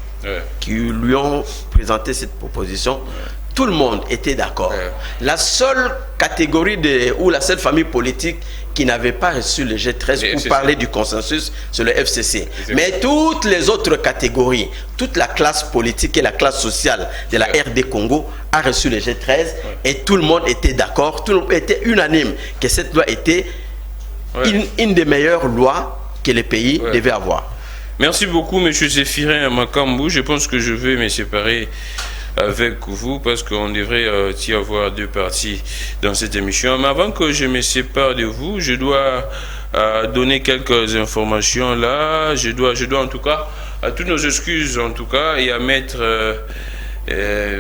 qui lui ont présenté cette proposition. Tout le monde était d'accord. La seule catégorie ou la seule famille politique qui n'avait pas reçu le G13 pour parler du consensus, c'est le FCC. Mais toutes les autres catégories, toute la classe politique et la classe sociale de la RD Congo a reçu le G13 et tout le monde était d'accord, tout le monde était unanime que cette loi était une des meilleures lois que le pays devait avoir. Merci beaucoup, M. Zéphirin Makambu. Je pense que je vais me séparer avec vous parce qu'on devrait y avoir deux parties dans cette émission. Mais avant que je me sépare de vous, je dois donner quelques informations là. Je dois en tout cas, à toutes nos excuses en tout cas, et à Maître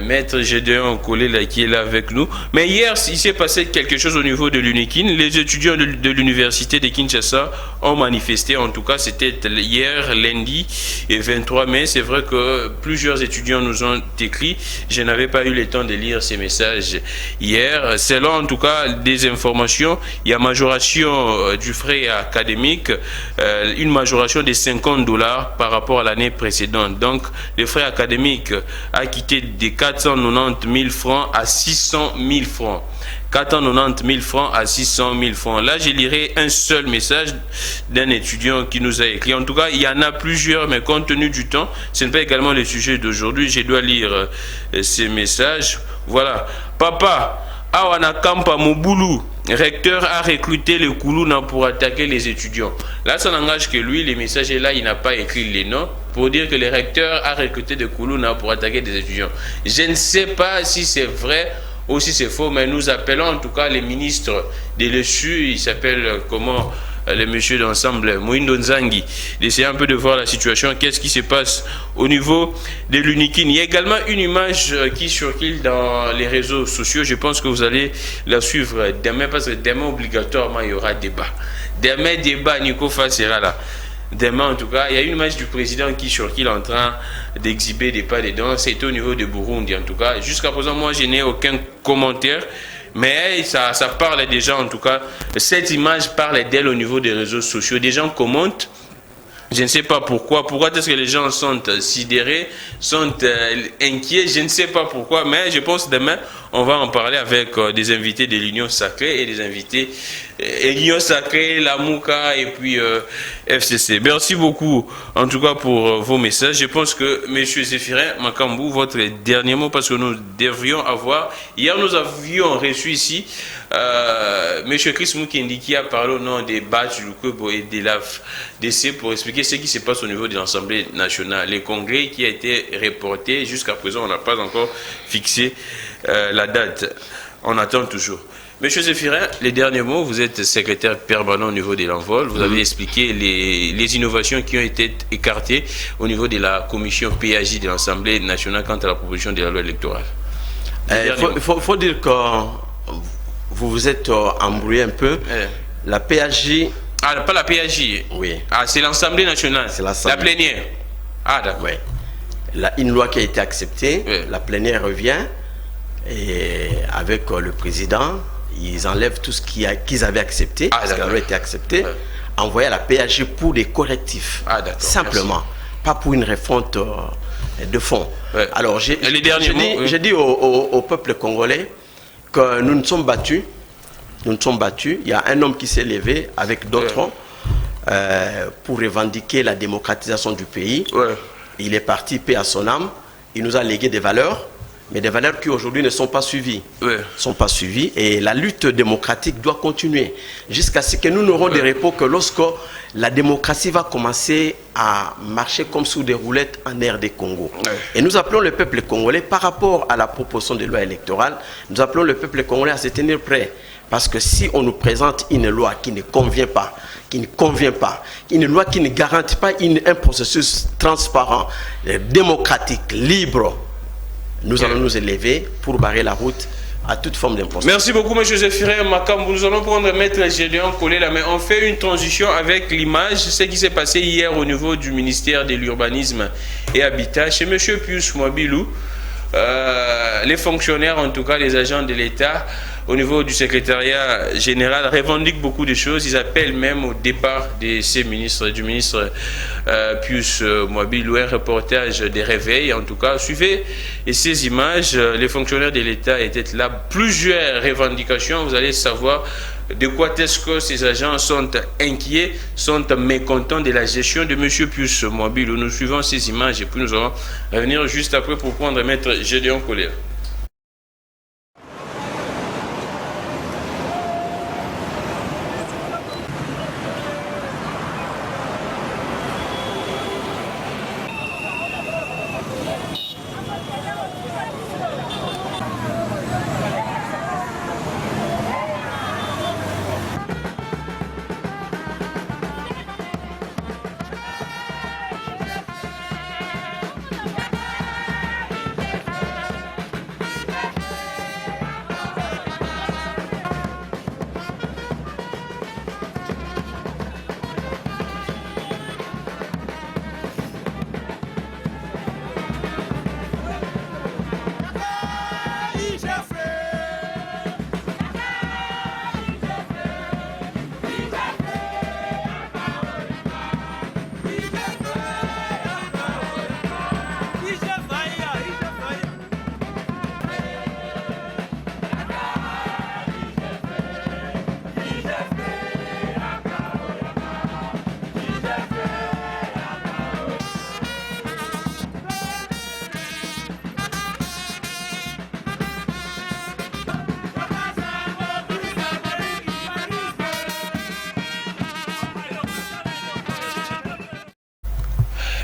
Maître Gédéon Kolela qui est là avec nous. Mais hier, il s'est passé quelque chose au niveau de l'UNIKIN. Les étudiants de l'université de Kinshasa ont manifesté. En tout cas, c'était hier, lundi, et 23 mai. C'est vrai que plusieurs étudiants nous ont écrit. Je n'avais pas eu le temps de lire ces messages hier. Selon, en tout cas, des informations, il y a majoration du frais académique, une majoration de $50 par rapport à l'année précédente. Donc, les frais académiques a quitté de 490 000 francs à 600 000 francs. 490 000 francs à 600 000 francs. Là, je lirai un seul message d'un étudiant qui nous a écrit. En tout cas, il y en a plusieurs, mais compte tenu du temps, ce n'est pas également le sujet d'aujourd'hui. Je dois lire ces messages. Voilà. Papa, Awana Kampa Moboulou, recteur a recruté le Koulouna pour attaquer les étudiants. Là, ça n'engage que lui. Les messages là, il n'a pas écrit les noms pour dire que le recteur a recruté de Koulouna pour attaquer des étudiants. Je ne sais pas si c'est vrai ou si c'est faux, mais nous appelons en tout cas les ministres de l'ESU. Il s'appelle comment le monsieur d'ensemble, Moindo Nzangi, d'essayer un peu de voir la situation, qu'est-ce qui se passe au niveau de l'UNIKIN. Il y a également une image qui circule dans les réseaux sociaux. Je pense que vous allez la suivre demain, parce que demain, obligatoirement, il y aura débat. Demain, débat, Nico Fa sera là. Demain, en tout cas, il y a une image du président qui circule en train d'exhiber des pas dedans. C'est au niveau de Burundi, en tout cas. Jusqu'à présent, moi, je n'ai aucun commentaire. Mais ça parle déjà, en tout cas, cette image parle d'elle au niveau des réseaux sociaux. Des gens commentent, je ne sais pas pourquoi. Pourquoi est-ce que les gens sont sidérés, sont inquiets, je ne sais pas pourquoi. Mais je pense demain, on va en parler avec des invités de l'Union Sacrée et des invités l'Union Sacrée, la Mouka et puis FCC. Merci beaucoup, en tout cas, pour vos messages. Je pense que M. Zéphirin Makambou, votre dernier mot, parce que nous devrions avoir... Hier, nous avions reçu ici M. Chris Mukendi qui a parlé au nom des Badges du Kobo et de la DC pour expliquer ce qui se passe au niveau de l'Assemblée nationale. Les congrès qui a été reporté, jusqu'à présent, on n'a pas encore fixé la date. On attend toujours. Monsieur Zéphirin, les derniers mots, vous êtes secrétaire permanent au niveau de l'envol. Vous avez expliqué les innovations qui ont été écartées au niveau de la commission PAJ de l'Assemblée nationale quant à la proposition de la loi électorale. Il faut dire que vous vous êtes embrouillé un peu. La PAJ... Ah, pas la PAJ. Oui. Ah, c'est l'Assemblée nationale. C'est l'Assemblée. La plénière. Ah, d'accord. Oui. Une loi qui a été acceptée, la plénière revient, et avec le président, ils enlèvent tout ce qu'ils avaient accepté, parce que la loi a été acceptée, envoyé à la PAJ pour des correctifs. Ah, simplement. Pas pour une refonte de fond. Alors, j'ai dit au peuple congolais que nous nous sommes battus. Nous nous sommes battus. Il y a un homme qui s'est levé avec d'autres pour revendiquer la démocratisation du pays. Il est parti, paix à son âme. Il nous a légué des valeurs, mais des valeurs qui aujourd'hui ne sont pas suivies. Sont pas suivies, et la lutte démocratique doit continuer jusqu'à ce que nous n'aurons des repos que lorsque la démocratie va commencer à marcher comme sous des roulettes en air des Congo. Et nous appelons le peuple congolais, par rapport à la proposition de loi électorale, nous appelons le peuple congolais à se tenir prêt. Parce que si on nous présente une loi qui ne convient pas, une loi qui ne garantit pas un processus transparent, démocratique, libre, nous allons nous élever pour barrer la route à toute forme d'imposture. Merci beaucoup, M. Zéphirin Makambou. Nous allons prendre Maître Gédéon Kolela, mais on fait une transition avec l'image, ce qui s'est passé hier au niveau du ministère de l'Urbanisme et Habitat, chez M. Pius Mwabilou. Les fonctionnaires, en tout cas les agents de l'État, au niveau du secrétariat général, revendiquent beaucoup de choses. Ils appellent même au départ de ces ministres, du ministre Pius Mwabilou, un reportage des réveils. En tout cas, suivez ces images. Les fonctionnaires de l'État étaient là. Plusieurs revendications. Vous allez savoir de quoi est-ce que ces agents sont inquiets, sont mécontents de la gestion de M. Pius Mwabilou. Nous suivons ces images et puis nous allons revenir juste après pour prendre Maître Gédéon Kolela.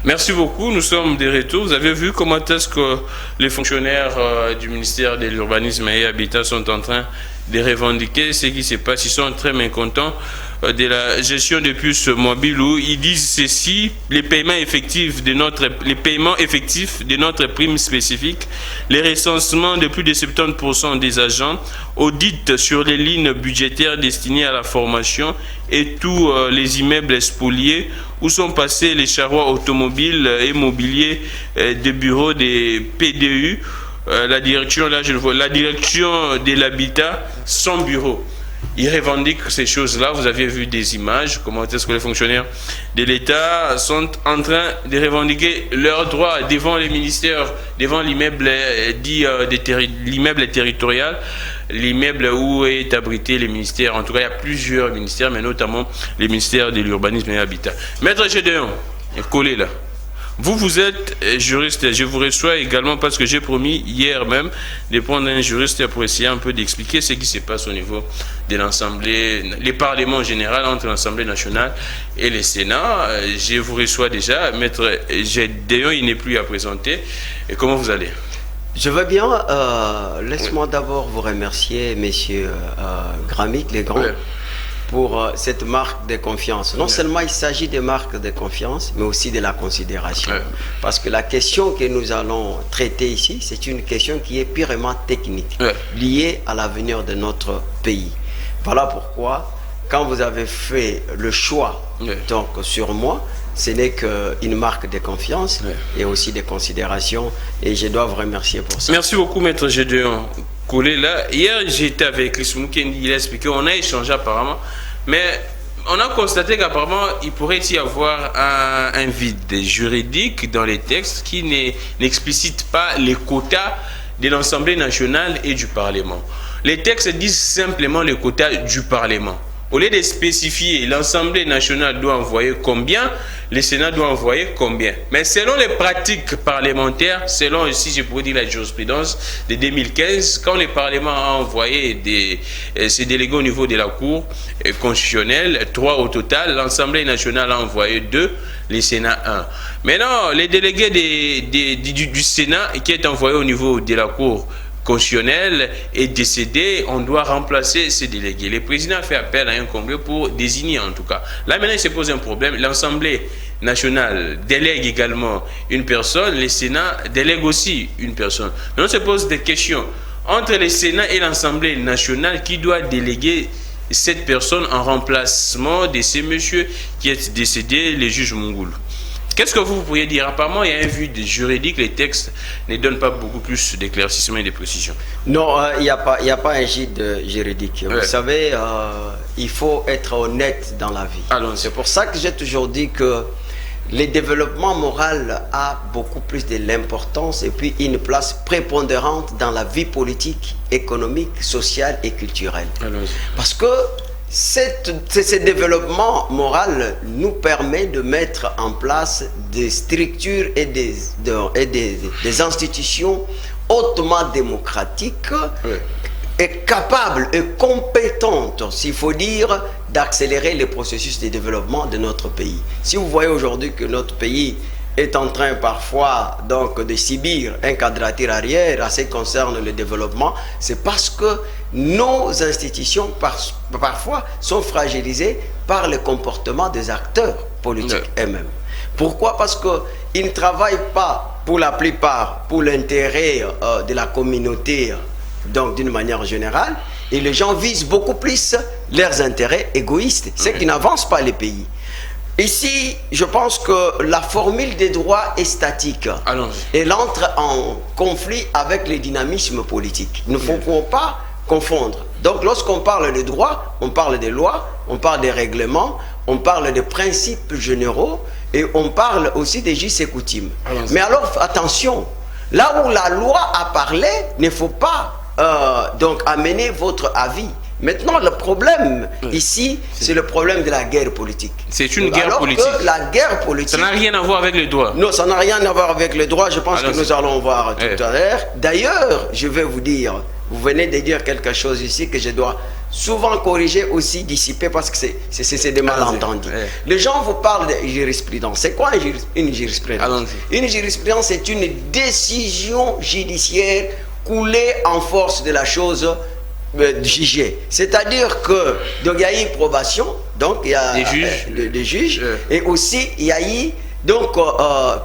Merci beaucoup. Nous sommes de retour. Vous avez vu comment est-ce que les fonctionnaires du ministère de l'Urbanisme et Habitat sont en train de revendiquer ce qui se passe. Ils sont très mécontents de la gestion des puces mobiles où ils disent ceci: les paiements effectifs de notre prime spécifique, les recensements de plus de 70% des agents, audits sur les lignes budgétaires destinées à la formation et tous les immeubles spoliés où sont passés les charrois automobiles et mobiliers des bureaux des PDU. La direction, là je le vois, la direction de l'habitat, son bureau. Ils revendiquent ces choses-là. Vous avez vu des images, comment est-ce que les fonctionnaires de l'État sont en train de revendiquer leurs droits devant les ministères, devant l'immeuble dit l'immeuble territorial, l'immeuble où est abrité les ministères. En tout cas, il y a plusieurs ministères, mais notamment les ministères de l'Urbanisme et Habitat. Maître Gédéon, collé là. Vous êtes juriste, je vous reçois également parce que j'ai promis hier même de prendre un juriste pour essayer un peu d'expliquer ce qui se passe au niveau de l'Assemblée, les parlements en général, entre l'Assemblée nationale et le Sénat. Je vous reçois déjà. Maître Gédéon, il n'est plus à présenter. Et comment vous allez? Je vais bien. Laisse-moi d'abord vous remercier, messieurs Gramic, les grands. Ouais. Pour cette marque de confiance. Non seulement il s'agit de marques de confiance, mais aussi de la considération. Parce que la question que nous allons traiter ici, c'est une question qui est purement technique, liée à l'avenir de notre pays. Voilà pourquoi, quand vous avez fait le choix donc, sur moi, ce n'est qu'une marque de confiance et aussi de considération. Et je dois vous remercier pour ça. Merci beaucoup, Maître Gédéon. Là. Hier, j'étais avec Chris Moukendi, il a expliqué, on a échangé apparemment, mais on a constaté qu'apparemment, il pourrait y avoir un vide juridique dans les textes qui n'explicite pas les quotas de l'Assemblée nationale et du Parlement. Les textes disent simplement les quotas du Parlement. Au lieu de spécifier, l'Assemblée nationale doit envoyer combien, le Sénat doit envoyer combien. Mais selon les pratiques parlementaires, selon aussi, je pourrais dire, la jurisprudence de 2015, quand le Parlement a envoyé ses délégués au niveau de la Cour constitutionnelle, 3 au total, l'Assemblée nationale a envoyé 2, le Sénat 1. Maintenant, les délégués du Sénat qui est envoyé au niveau de la Cour constitutionnel est décédé, on doit remplacer ces délégués. Le président a fait appel à un congrès pour désigner en tout cas. Là maintenant il se pose un problème, l'Assemblée nationale délègue également une personne, le Sénat délègue aussi une personne. Maintenant on se pose des questions entre le Sénat et l'Assemblée nationale, qui doit déléguer cette personne en remplacement de ce monsieur qui est décédé, le juge Mungoulou. Qu'est-ce que vous pourriez dire? Apparemment, il y a un vide juridique, les textes ne donnent pas beaucoup plus d'éclaircissement et de précision. Non, il n'y a pas un vide juridique. Vous savez, il faut être honnête dans la vie. C'est pour ça que j'ai toujours dit que le développement moral a beaucoup plus de l'importance et puis une place prépondérante dans la vie politique, économique, sociale et culturelle. Parce que ce développement moral nous permet de mettre en place des structures et des institutions hautement démocratiques et capables et compétentes, s'il faut dire, d'accélérer les processus de développement de notre pays. Si vous voyez aujourd'hui que notre pays est en train parfois donc de subir un quadrature arrière à ce qui concerne le développement, c'est parce que nos institutions parfois sont fragilisées par le comportement des acteurs politiques eux-mêmes. Pourquoi? Parce qu'ils ne travaillent pas pour la plupart pour l'intérêt de la communauté, donc d'une manière générale, et les gens visent beaucoup plus leurs intérêts égoïstes, ce qui n'avance pas les pays. Ici, je pense que la formule des droits est statique. Elle entre en conflit avec les dynamismes politiques. Il ne faut pas confondre. Donc, lorsqu'on parle de droits, on parle des lois, on parle des règlements, on parle des principes généraux et on parle aussi des us et coutumes. Mais alors, attention, là où la loi a parlé, il ne faut pas donc amener votre avis. Maintenant, le problème ici, c'est le problème de la guerre politique. C'est une guerre politique. Que la guerre politique... Ça n'a rien à voir avec le droit. Non, ça n'a rien à voir avec le droit. Je pense que nous allons voir tout à l'heure. D'ailleurs, je vais vous dire, vous venez de dire quelque chose ici que je dois souvent corrigé, aussi dissipé, parce que c'est des malentendus. Les gens vous parlent de jurisprudence. C'est quoi une jurisprudence? Une jurisprudence, c'est une décision judiciaire coulée en force de la chose jugée. C'est-à-dire que donc il y a eu probation, donc il y a des juges, et aussi il y a eu donc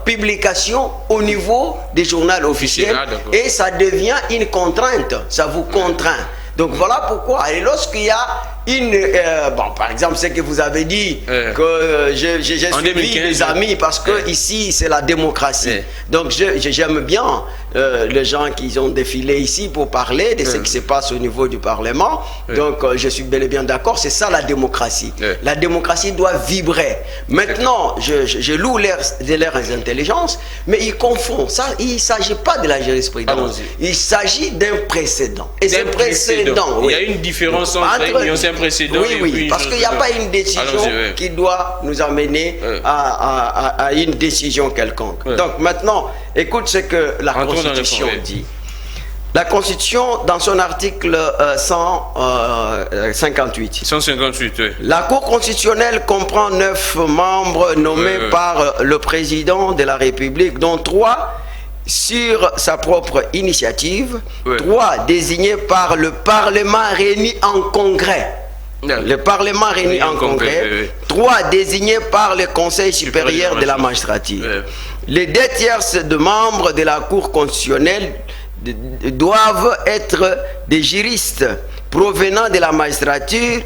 publication au niveau des journaux officiels, et ça devient une contrainte, ça vous contraint. Donc voilà pourquoi. Et lorsqu'il y a une... bon, par exemple, ce que vous avez dit, que j'ai suivi des amis, parce que ici, c'est la démocratie. Donc j'aime bien les gens qui ont défilé ici pour parler de ce qui se passe au niveau du Parlement. Donc je suis bel et bien d'accord, c'est ça la démocratie. La démocratie doit vibrer. Maintenant, je loue leurs intelligences, mais ils confondent. Ça, il ne s'agit pas de la jurisprudence. Il s'agit d'un précédent. Et c'est précédent. Il y a une différence entre un précédent et oui, parce qu'il n'y a pas une décision qui doit nous amener à une décision quelconque. Donc maintenant, écoute ce que la Constitution dit. La Constitution, dans son article 158. 158, oui. La Cour constitutionnelle comprend 9 membres nommés par le président de la République, dont 3 sur sa propre initiative, 3 désignés par le Parlement réuni en congrès. Le Parlement réuni en congrès, 3 désignés par le Conseil supérieur de la magistrature. Les 2 tiers de membres de la Cour constitutionnelle doivent être des juristes provenant de la magistrature,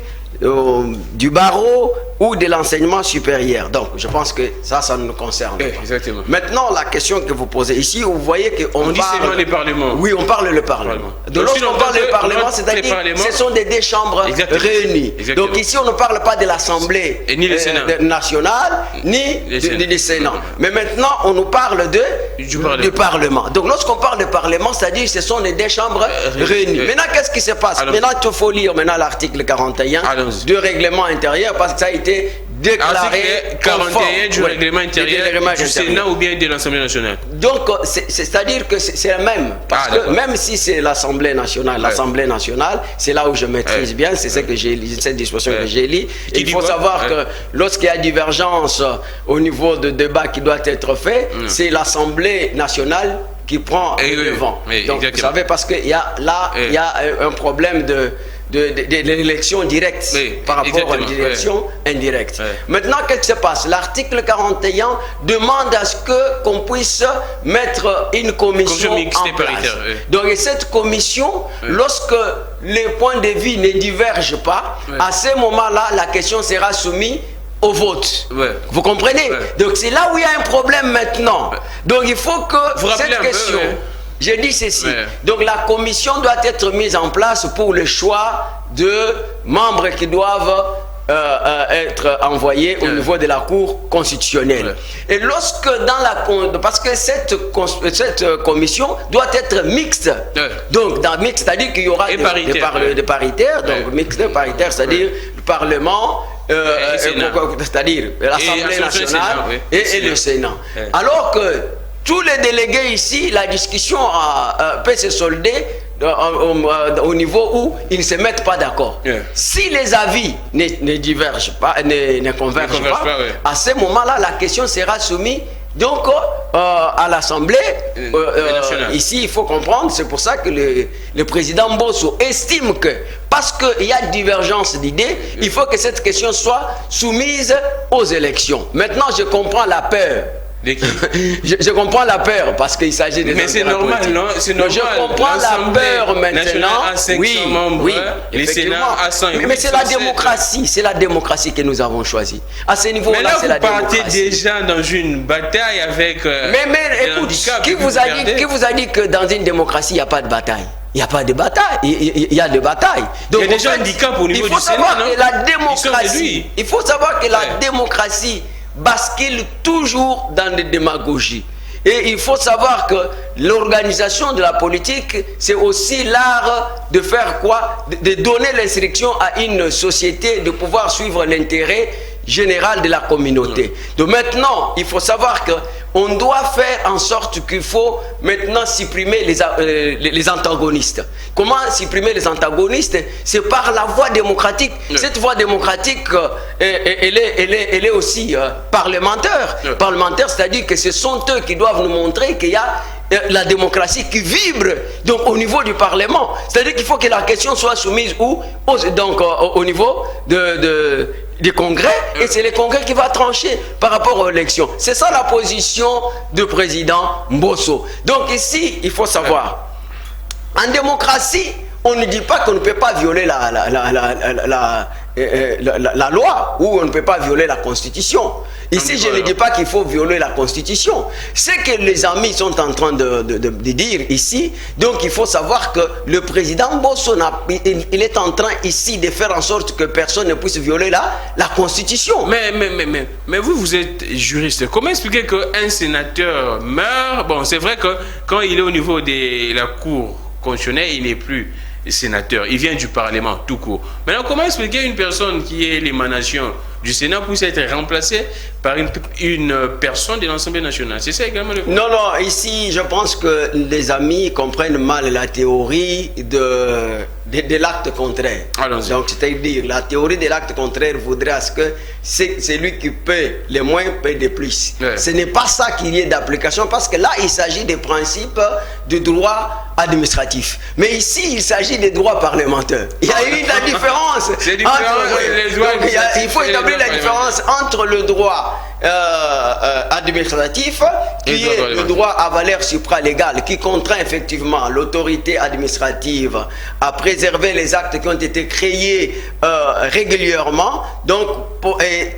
du barreau ou de l'enseignement supérieur. Donc je pense que ça nous concerne pas. Exactement. Maintenant, la question que vous posez ici, vous voyez qu'on dit seulement les parlements. Oui, on parle le Parlement. Donc lorsqu'on parle le Parlement, c'est-à-dire ce sont des 2 chambres réunies. Donc ici, on ne parle pas de l'Assemblée nationale ni du Sénat. Mais maintenant, on nous parle du Parlement. Donc lorsqu'on parle de Parlement, c'est-à-dire ce sont les 2 chambres réunies. Maintenant, qu'est-ce qui se passe? Maintenant, il faut lire l'article 41 du règlement intérieur, parce que ça a été déclaré 41 du règlement intérieur du Sénat ou bien de l'Assemblée nationale. Donc c'est-à-dire que c'est la même, parce que même si c'est l'Assemblée nationale, c'est là où je maîtrise bien, c'est ce que j'ai lu, cette disposition que j'ai lu. Il faut savoir que lorsqu'il y a divergence au niveau de débat qui doit être fait, c'est l'Assemblée nationale qui prend le devant. Donc vous savez, parce qu'il y a là il y a un problème de l'élection directe par rapport à une élection indirecte. Maintenant, qu'est-ce qui se passe? L'article 41 demande à ce qu'on puisse mettre une commission en place. Donc, et cette commission, lorsque les points de vue ne divergent pas, à ce moment-là, la question sera soumise au vote. Vous comprenez? Donc, c'est là où il y a un problème maintenant. Donc, il faut que cette question... Je dis ceci, donc la commission doit être mise en place pour le choix de membres qui doivent être envoyés au niveau de la Cour constitutionnelle. Et lorsque parce que cette commission doit être mixte, donc dans mixte, c'est-à-dire qu'il y aura des paritaires, donc mixte paritaire, c'est-à-dire le Parlement, c'est-à-dire l'Assemblée nationale et le Sénat. Alors que tous les délégués ici, la discussion peut se solder au niveau où ils ne se mettent pas d'accord. Si les avis ne divergent pas, ne convergent pas, à ce moment-là, la question sera soumise donc à l'Assemblée nationale. Ici, il faut comprendre, c'est pour ça que le président Bosso estime que, parce qu'il y a divergence d'idées, il faut que cette question soit soumise aux élections. Maintenant, je comprends la peur. Je comprends la peur parce qu'il s'agit de... Mais c'est normal, non? C'est normal. Je comprends la peur maintenant. Oui, les Sénats à 100. Mais c'est la démocratie. C'est la démocratie que nous avons choisie. À ce niveau-là, c'est la démocratie. Mais là, vous partez déjà dans une bataille avec mais écoute, qui vous a dit que dans une démocratie, il n'y a pas de bataille? Il n'y a pas de bataille, il y a des batailles. Donc, il y a déjà un handicap au niveau du Sénat, non? Il faut savoir que la démocratie bascule toujours dans des démagogies. Et il faut savoir que l'organisation de la politique, c'est aussi l'art de faire quoi? De donner l'instruction à une société de pouvoir suivre l'intérêt général de la communauté. Donc maintenant, il faut savoir qu'on doit faire en sorte qu'il faut maintenant supprimer les antagonistes. Comment supprimer les antagonistes? C'est par la voie démocratique. Cette voie démocratique, elle est aussi parlementaire. Parlementaire, c'est-à-dire que ce sont eux qui doivent nous montrer qu'il y a la démocratie qui vibre donc au niveau du Parlement. C'est-à-dire qu'il faut que la question soit soumise au niveau des congrès, et c'est les congrès qui va trancher par rapport aux élections. C'est ça la position du président Mbosso. Donc ici, il faut savoir, en démocratie, on ne dit pas qu'on ne peut pas violer la loi, ou on ne peut pas violer la Constitution. Ici, je ne dis pas qu'il faut violer la Constitution. Ce que les amis sont en train de dire ici, donc il faut savoir que le président Mbosso, il est en train ici de faire en sorte que personne ne puisse violer la Constitution. Mais vous êtes juriste. Comment expliquer qu'un sénateur meurt? Bon, c'est vrai que quand il est au niveau de la Cour constitutionnelle, il n'est plus sénateur, il vient du Parlement tout court. Maintenant, comment expliquer une personne qui est l'émanation du Sénat puisse être remplacée par une personne de l'Assemblée nationale? C'est ça également le... Non, ici, je pense que les amis comprennent mal la théorie de l'acte contraire. Donc, c'est-à-dire, la théorie de l'acte contraire voudrait à ce que c'est lui qui paie le moins, paie de plus. Ce n'est pas ça qu'il y ait d'application, parce que là, il s'agit des principes de droit administratif. Mais ici, il s'agit des droits parlementaires. Il y a eu la différence. Il faut établir la différence entre le droit administratif, qui est le droit à valeur supralégale, qui contraint effectivement l'autorité administrative à préserver les actes qui ont été créés régulièrement, donc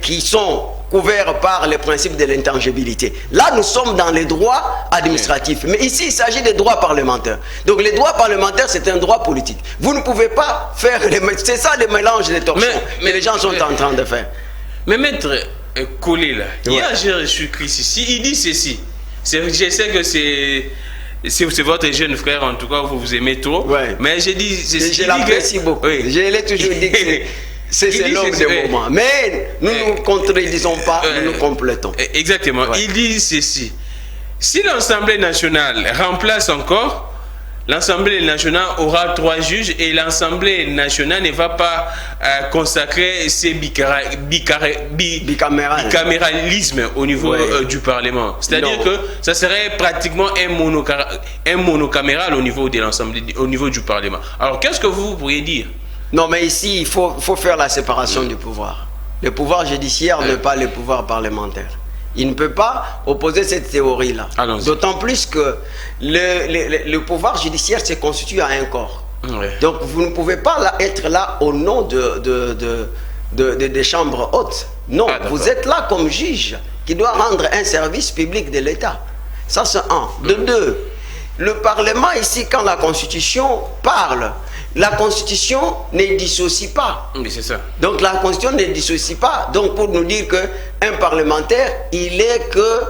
qui sont couverts par les principes de l'intangibilité. Là, nous sommes dans les droits administratifs. Mais ici, il s'agit des droits parlementaires. Donc, les droits parlementaires, c'est un droit politique. Vous ne pouvez pas faire... C'est ça le mélange des torsions que les gens sont en train de faire. Mais maître Collé, là, hier, j'ai reçu Chris ici, il dit ceci. Je sais que c'est votre jeune frère, en tout cas, vous aimez trop. Mais j'ai dit... Je l'apprécie beaucoup. Je l'ai toujours dit que c'est l'homme de moment. Mais nous ne nous contredisons pas, nous nous complétons. Exactement. Il dit ceci. Si l'Assemblée nationale remplace encore, l'Assemblée nationale aura 3 juges et l'Assemblée nationale ne va pas consacrer ses bicaméralisme au niveau du Parlement. C'est-à-dire que ça serait pratiquement un monocaméral au niveau de l'Assemblée, au niveau du Parlement. Alors qu'est-ce que vous pourriez dire? Non, mais ici, il faut faire la séparation du pouvoir. Le pouvoir judiciaire n'est pas le pouvoir parlementaire. Il ne peut pas opposer cette théorie-là. D'autant plus que le pouvoir judiciaire se constitue à un corps. Donc vous ne pouvez pas être là au nom des chambres hautes. Non, vous êtes là comme juge qui doit rendre un service public de l'État. Ça, c'est un. De deux, le Parlement ici, quand la Constitution parle, la Constitution ne dissocie pas. Oui, c'est ça. Donc la Constitution ne dissocie pas. Donc pour nous dire qu'un parlementaire, il est que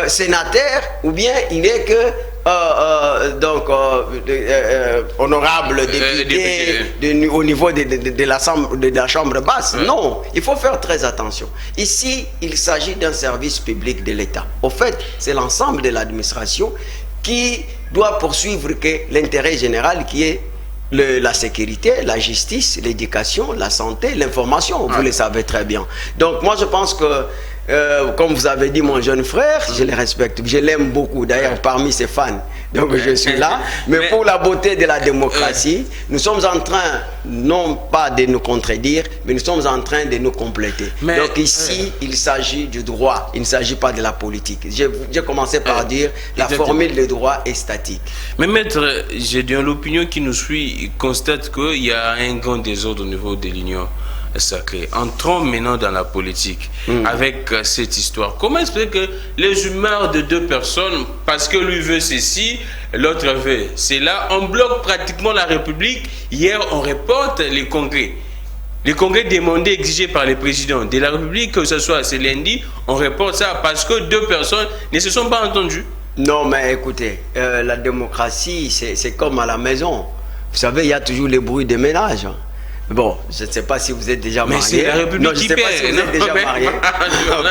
sénateur, ou bien il est que honorable député au niveau de la chambre basse. Non, il faut faire très attention. Ici, il s'agit d'un service public de l'État. Au fait, c'est l'ensemble de l'administration qui doit poursuivre l'intérêt général qui est la sécurité, la justice, l'éducation, la santé, l'information, vous le savez très bien. Donc moi je pense que, comme vous avez dit mon jeune frère, je le respecte, je l'aime beaucoup, d'ailleurs parmi ses fans, donc je suis là, mais pour la beauté de la démocratie, nous sommes en train, non pas de nous contredire, mais nous sommes en train de nous compléter. Donc ici, il s'agit du droit, il ne s'agit pas de la politique. J'ai commencé par dire, la formule de droit est statique. Mais maître, j'ai dans l'opinion qui nous suit, constate qu'il y a un grand désordre au niveau de l'Union sacrée. Entrons maintenant dans la politique avec cette histoire. Comment expliquer que les humeurs de deux personnes, parce que lui veut ceci, l'autre veut cela, on bloque pratiquement la République. Hier, on reporte les congrès. Les congrès demandés, exigés par les présidents de la République, que ce soit ce lundi, on reporte ça parce que deux personnes ne se sont pas entendues. Non, mais écoutez, la démocratie, c'est comme à la maison. Vous savez, il y a toujours les bruits des ménages. Bon, je ne sais pas si vous êtes déjà marié. Mais c'est la République qui perd. Non, je ne sais pas si vous êtes déjà marié.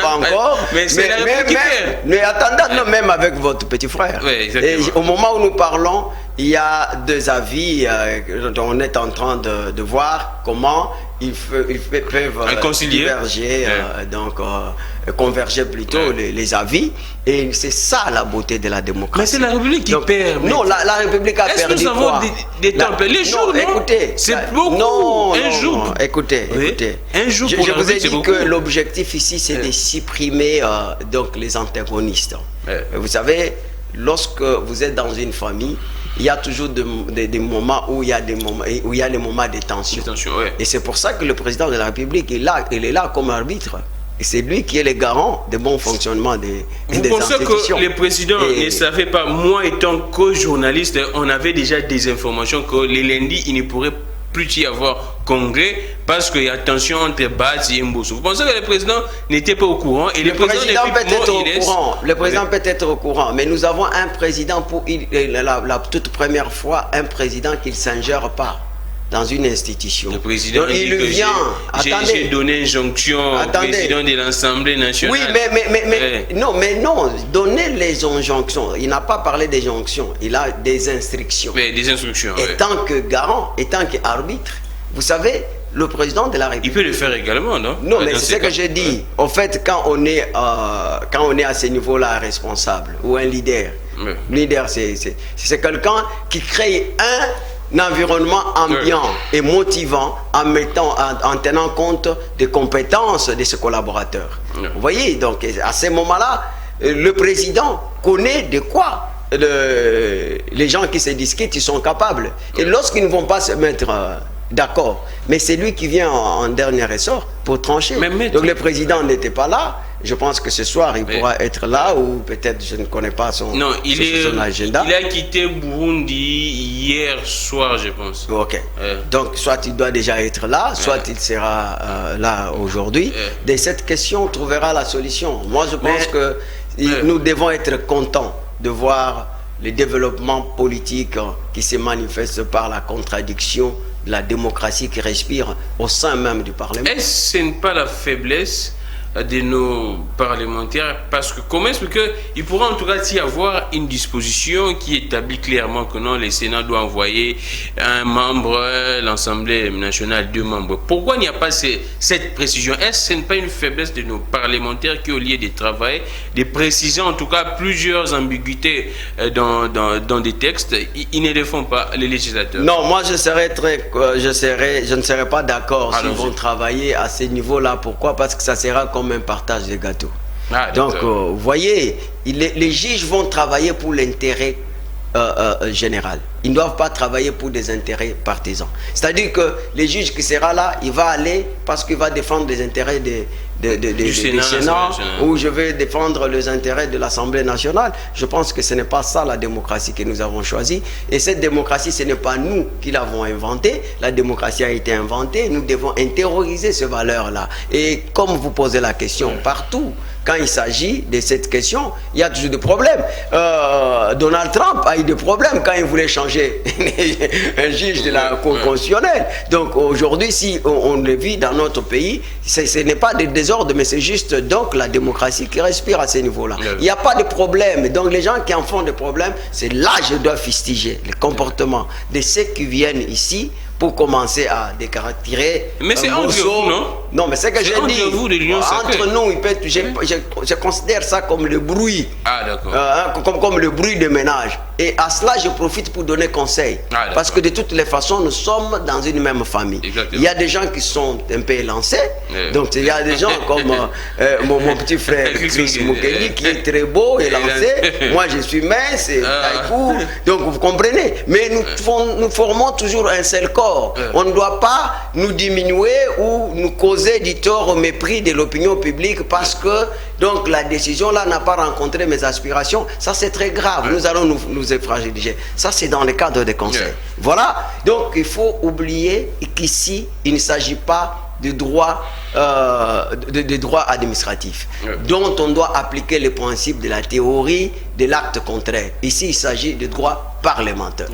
Pas encore. Mais c'est la République qui perd. Mais attendez, même avec votre petit frère. Oui, exactement. Et au moment où nous parlons, il y a deux avis. On est en train de voir comment ils peuvent diverger, converger plutôt les avis. Et c'est ça la beauté de la démocratie. Mais c'est la République qui perd. Non, la République a perdu quoi? Est-ce que nous avons des temples? Les jours, non, écoutez. C'est beaucoup. Non, un jour. Non, écoutez. Un jour pour je vous ai dit beaucoup. que l'objectif ici, c'est de supprimer donc les antagonistes. Vous savez, lorsque vous êtes dans une famille, il y a toujours des moments où il y a les moments de tension. Et c'est pour ça que le président de la République est là, il est là comme arbitre. Et c'est lui qui est le garant du bon fonctionnement des institutions. Vous pensez que les présidents ne savaient pas, moi étant co-journaliste, on avait déjà des informations que les lundis, il ne pourrait plus y avoir congrès parce qu'il y a tension entre Bati et Mbosso. Vous pensez que le président n'était pas au courant et le président peut être au courant. Le président peut être au courant, mais nous avons un président pour la toute première fois, un président qui ne s'ingère pas dans une institution. Le président donc, il vient. J'ai donné injonction au président de l'Assemblée nationale. Oui, mais non, donner les injonctions. Il n'a pas parlé d'injonctions, il a des instructions. Mais des instructions. Et tant que garant, et tant qu'arbitre, vous savez, le président de la République. Il peut le faire également, non? Non, mais c'est ce que j'ai dit. En fait, quand on est à ce niveau-là responsable, ou un leader, leader, c'est quelqu'un qui crée un environnement ambiant et motivant en tenant compte des compétences de ses collaborateurs. Vous voyez, donc à ce moment-là, le président connaît de quoi les gens qui se discutent, ils sont capables. Et lorsqu'ils ne vont pas se mettre d'accord, mais c'est lui qui vient en dernier ressort pour trancher. Donc le président n'était pas là. Je pense que ce soir, il pourra être là, ou peut-être, je ne connais pas son agenda. Il a quitté Burundi hier soir, je pense. Ok. Donc, soit il doit déjà être là, soit il sera là aujourd'hui. De cette question, on trouvera la solution. Moi, je pense que nous devons être contents de voir les développements politiques qui se manifestent par la contradiction de la démocratie qui respire au sein même du Parlement. Est-ce que ce n'est pas la faiblesse de nos parlementaires, parce que comment est-ce qu'il pourra en tout cas y avoir une disposition qui établit clairement que non, le Sénat doit envoyer un membre, l'Assemblée nationale 2 membres. Pourquoi il n'y a pas cette précision? Est-ce que ce n'est pas une faiblesse de nos parlementaires qui, au lieu de travailler, de préciser en tout cas plusieurs ambiguïtés dans des textes, ils ne le font pas, les législateurs? Non, moi je ne serais pas d'accord s'ils vont travailler à ce niveau-là. Pourquoi? Parce que ça sera comme un partage de gâteaux. Donc, vous voyez, les juges vont travailler pour l'intérêt général. Ils ne doivent pas travailler pour des intérêts partisans. C'est-à-dire que les juges qui sera là, il va aller parce qu'il va défendre les intérêts du Sénat, ou je vais défendre les intérêts de l'Assemblée nationale. Je pense que ce n'est pas ça la démocratie que nous avons choisie. Et cette démocratie, ce n'est pas nous qui l'avons inventée. La démocratie a été inventée. Nous devons intérioriser ces valeurs-là. Et comme vous posez la question, partout, quand il s'agit de cette question, il y a toujours des problèmes. Donald Trump a eu des problèmes quand il voulait changer un juge de la Cour constitutionnelle. Donc aujourd'hui, si on le vit dans notre pays, ce n'est pas des désordres, mais c'est juste donc la démocratie qui respire à ce niveau-là. Il n'y a pas de problème. Donc les gens qui en font des problèmes, c'est là que je dois fustiger le comportement de ceux qui viennent ici pour commencer à décaractériser. Mais c'est entre vous, non? Non, mais c'est que j'ai dit. Entre nous, je considère ça comme le bruit. Ah, d'accord. Comme le bruit de ménage. Et à cela, je profite pour donner conseil. Parce que de toutes les façons, nous sommes dans une même famille. Exactement. Il y a des gens qui sont un peu élancés. Donc, il y a des gens comme mon petit frère Chris Mukeli qui est très beau, élancé. Moi, je suis mince, taille-court. Donc, vous comprenez. Mais nous formons toujours un seul corps. On ne doit pas nous diminuer ou nous causer du tort au mépris de l'opinion publique parce que donc la décision là n'a pas rencontré mes aspirations. Ça c'est très grave. Nous allons nous fragiliser. Ça c'est dans le cadre des conseils. Voilà. Donc il faut oublier qu'ici il ne s'agit pas de droit administratif dont on doit appliquer les principes de la théorie de l'acte contraire. Ici il s'agit de droit parlementaire.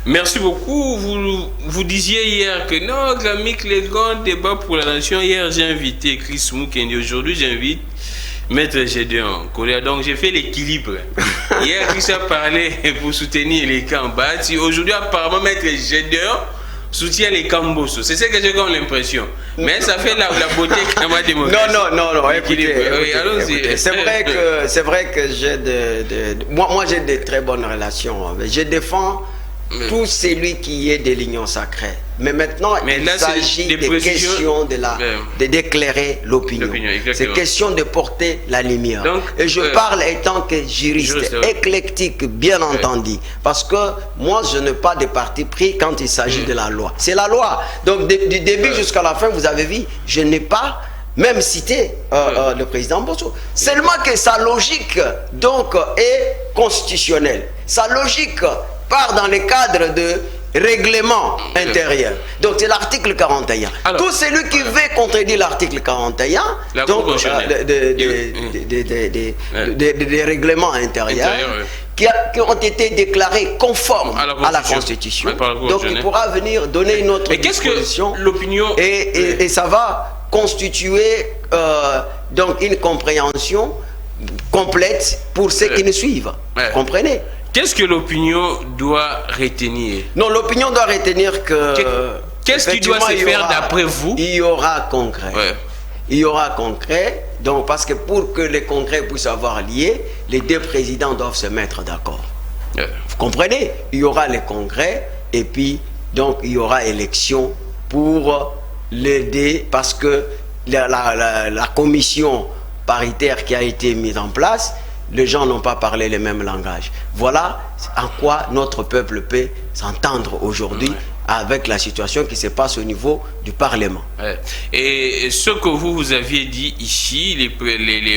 Merci beaucoup. Vous disiez hier que non, Glamik, les grands débats pour la nation. Hier, j'ai invité Chris Mukendi. Aujourd'hui, j'invite Maître Gédéon Kolia. Donc, j'ai fait l'équilibre. Hier, Chris a parlé pour soutenir les camps Bahati. Aujourd'hui, apparemment, Maître Gédéon soutient les camps Mbosso. C'est ce que j'ai comme l'impression. Mais ça fait la beauté quand même démocratie. Non, écoutez, c'est vrai que j'ai moi j'ai de très bonnes relations. Je défends tout celui qui est de l'union sacrée. Mais maintenant, il s'agit des questions d'éclairer l'opinion. C'est question de porter la lumière. Donc, et je parle étant que juriste éclectique, bien entendu. Parce que moi, je n'ai pas de parti pris quand il s'agit de la loi. C'est la loi. Donc, du début jusqu'à la fin, vous avez vu, je n'ai pas même cité le président Mbosso. Seulement que sa logique, donc, est constitutionnelle. Sa logique part dans le cadre de règlement intérieur. Donc c'est l'article 41. Alors, tout celui qui veut contredire l'article 41, donc des règlements intérieurs qui ont été déclarés conformes à la Constitution. Donc il pourra venir donner une autre disposition. L'opinion et ça va constituer donc une compréhension complète pour ceux qui nous suivent. Comprenez? Qu'est-ce que l'opinion doit retenir? Non, l'opinion doit retenir que... Qu'est-ce qui doit se faire d'après vous? Il y aura concret. Il y aura concret. Donc, parce que pour que les congrès puissent avoir lieu, les deux présidents doivent se mettre d'accord. Vous comprenez? Il y aura les congrès et puis, donc, il y aura élection pour l'aider parce que la commission paritaire qui a été mise en place, les gens n'ont pas parlé le même langage. Voilà en quoi notre peuple peut s'entendre aujourd'hui avec la situation qui se passe au niveau du Parlement. Et ce que vous aviez dit ici,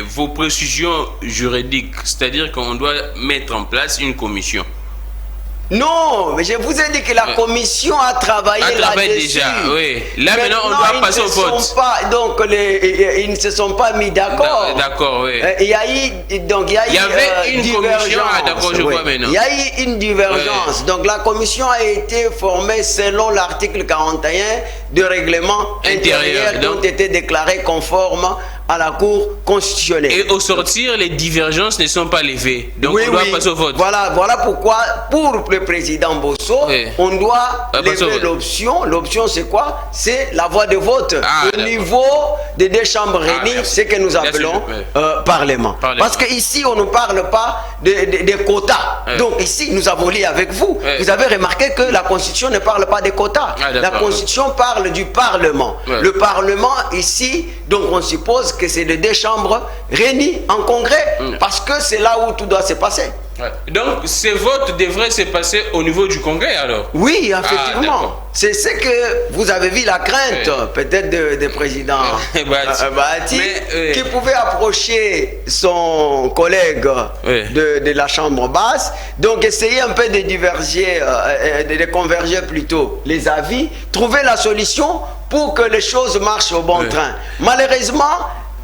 vos précisions juridiques, c'est-à-dire qu'on doit mettre en place une commission. Non, mais je vous ai dit que la commission a travaillé là-dessus. Déjà, oui. Là, maintenant, on doit passer au vote. Donc, ils ne se sont pas mis d'accord. D'accord, oui. Il y a eu, donc, il y avait une commission. D'accord, je vois maintenant. Il y a eu une divergence. Donc, la commission a été formée selon l'article 41 du règlement intérieur qui ont été déclarés conformes à la Cour constitutionnelle. Et au sortir, les divergences ne sont pas levées. Donc on doit passer au vote. Voilà pourquoi, pour le président Mbosso, on doit lever l'option. L'option, c'est quoi? C'est la voie de vote au niveau des deux chambres réunies, ce que nous appelons Parlement. Parce qu'ici, on ne parle pas des quotas. Donc ici, nous avons lu avec vous. Vous avez remarqué que la Constitution ne parle pas des quotas. La Constitution parle du Parlement. Le Parlement, ici, donc on suppose que c'est les deux chambres réunies en congrès, parce que c'est là où tout doit se passer. Donc ces votes devraient se passer au niveau du congrès alors? Oui, effectivement. C'est ce que vous avez vu, la crainte peut-être du président Bahati, qui pouvait approcher son collègue de la chambre basse, donc essayer un peu de diverger, de converger plutôt les avis, trouver la solution pour que les choses marchent au bon train. Malheureusement,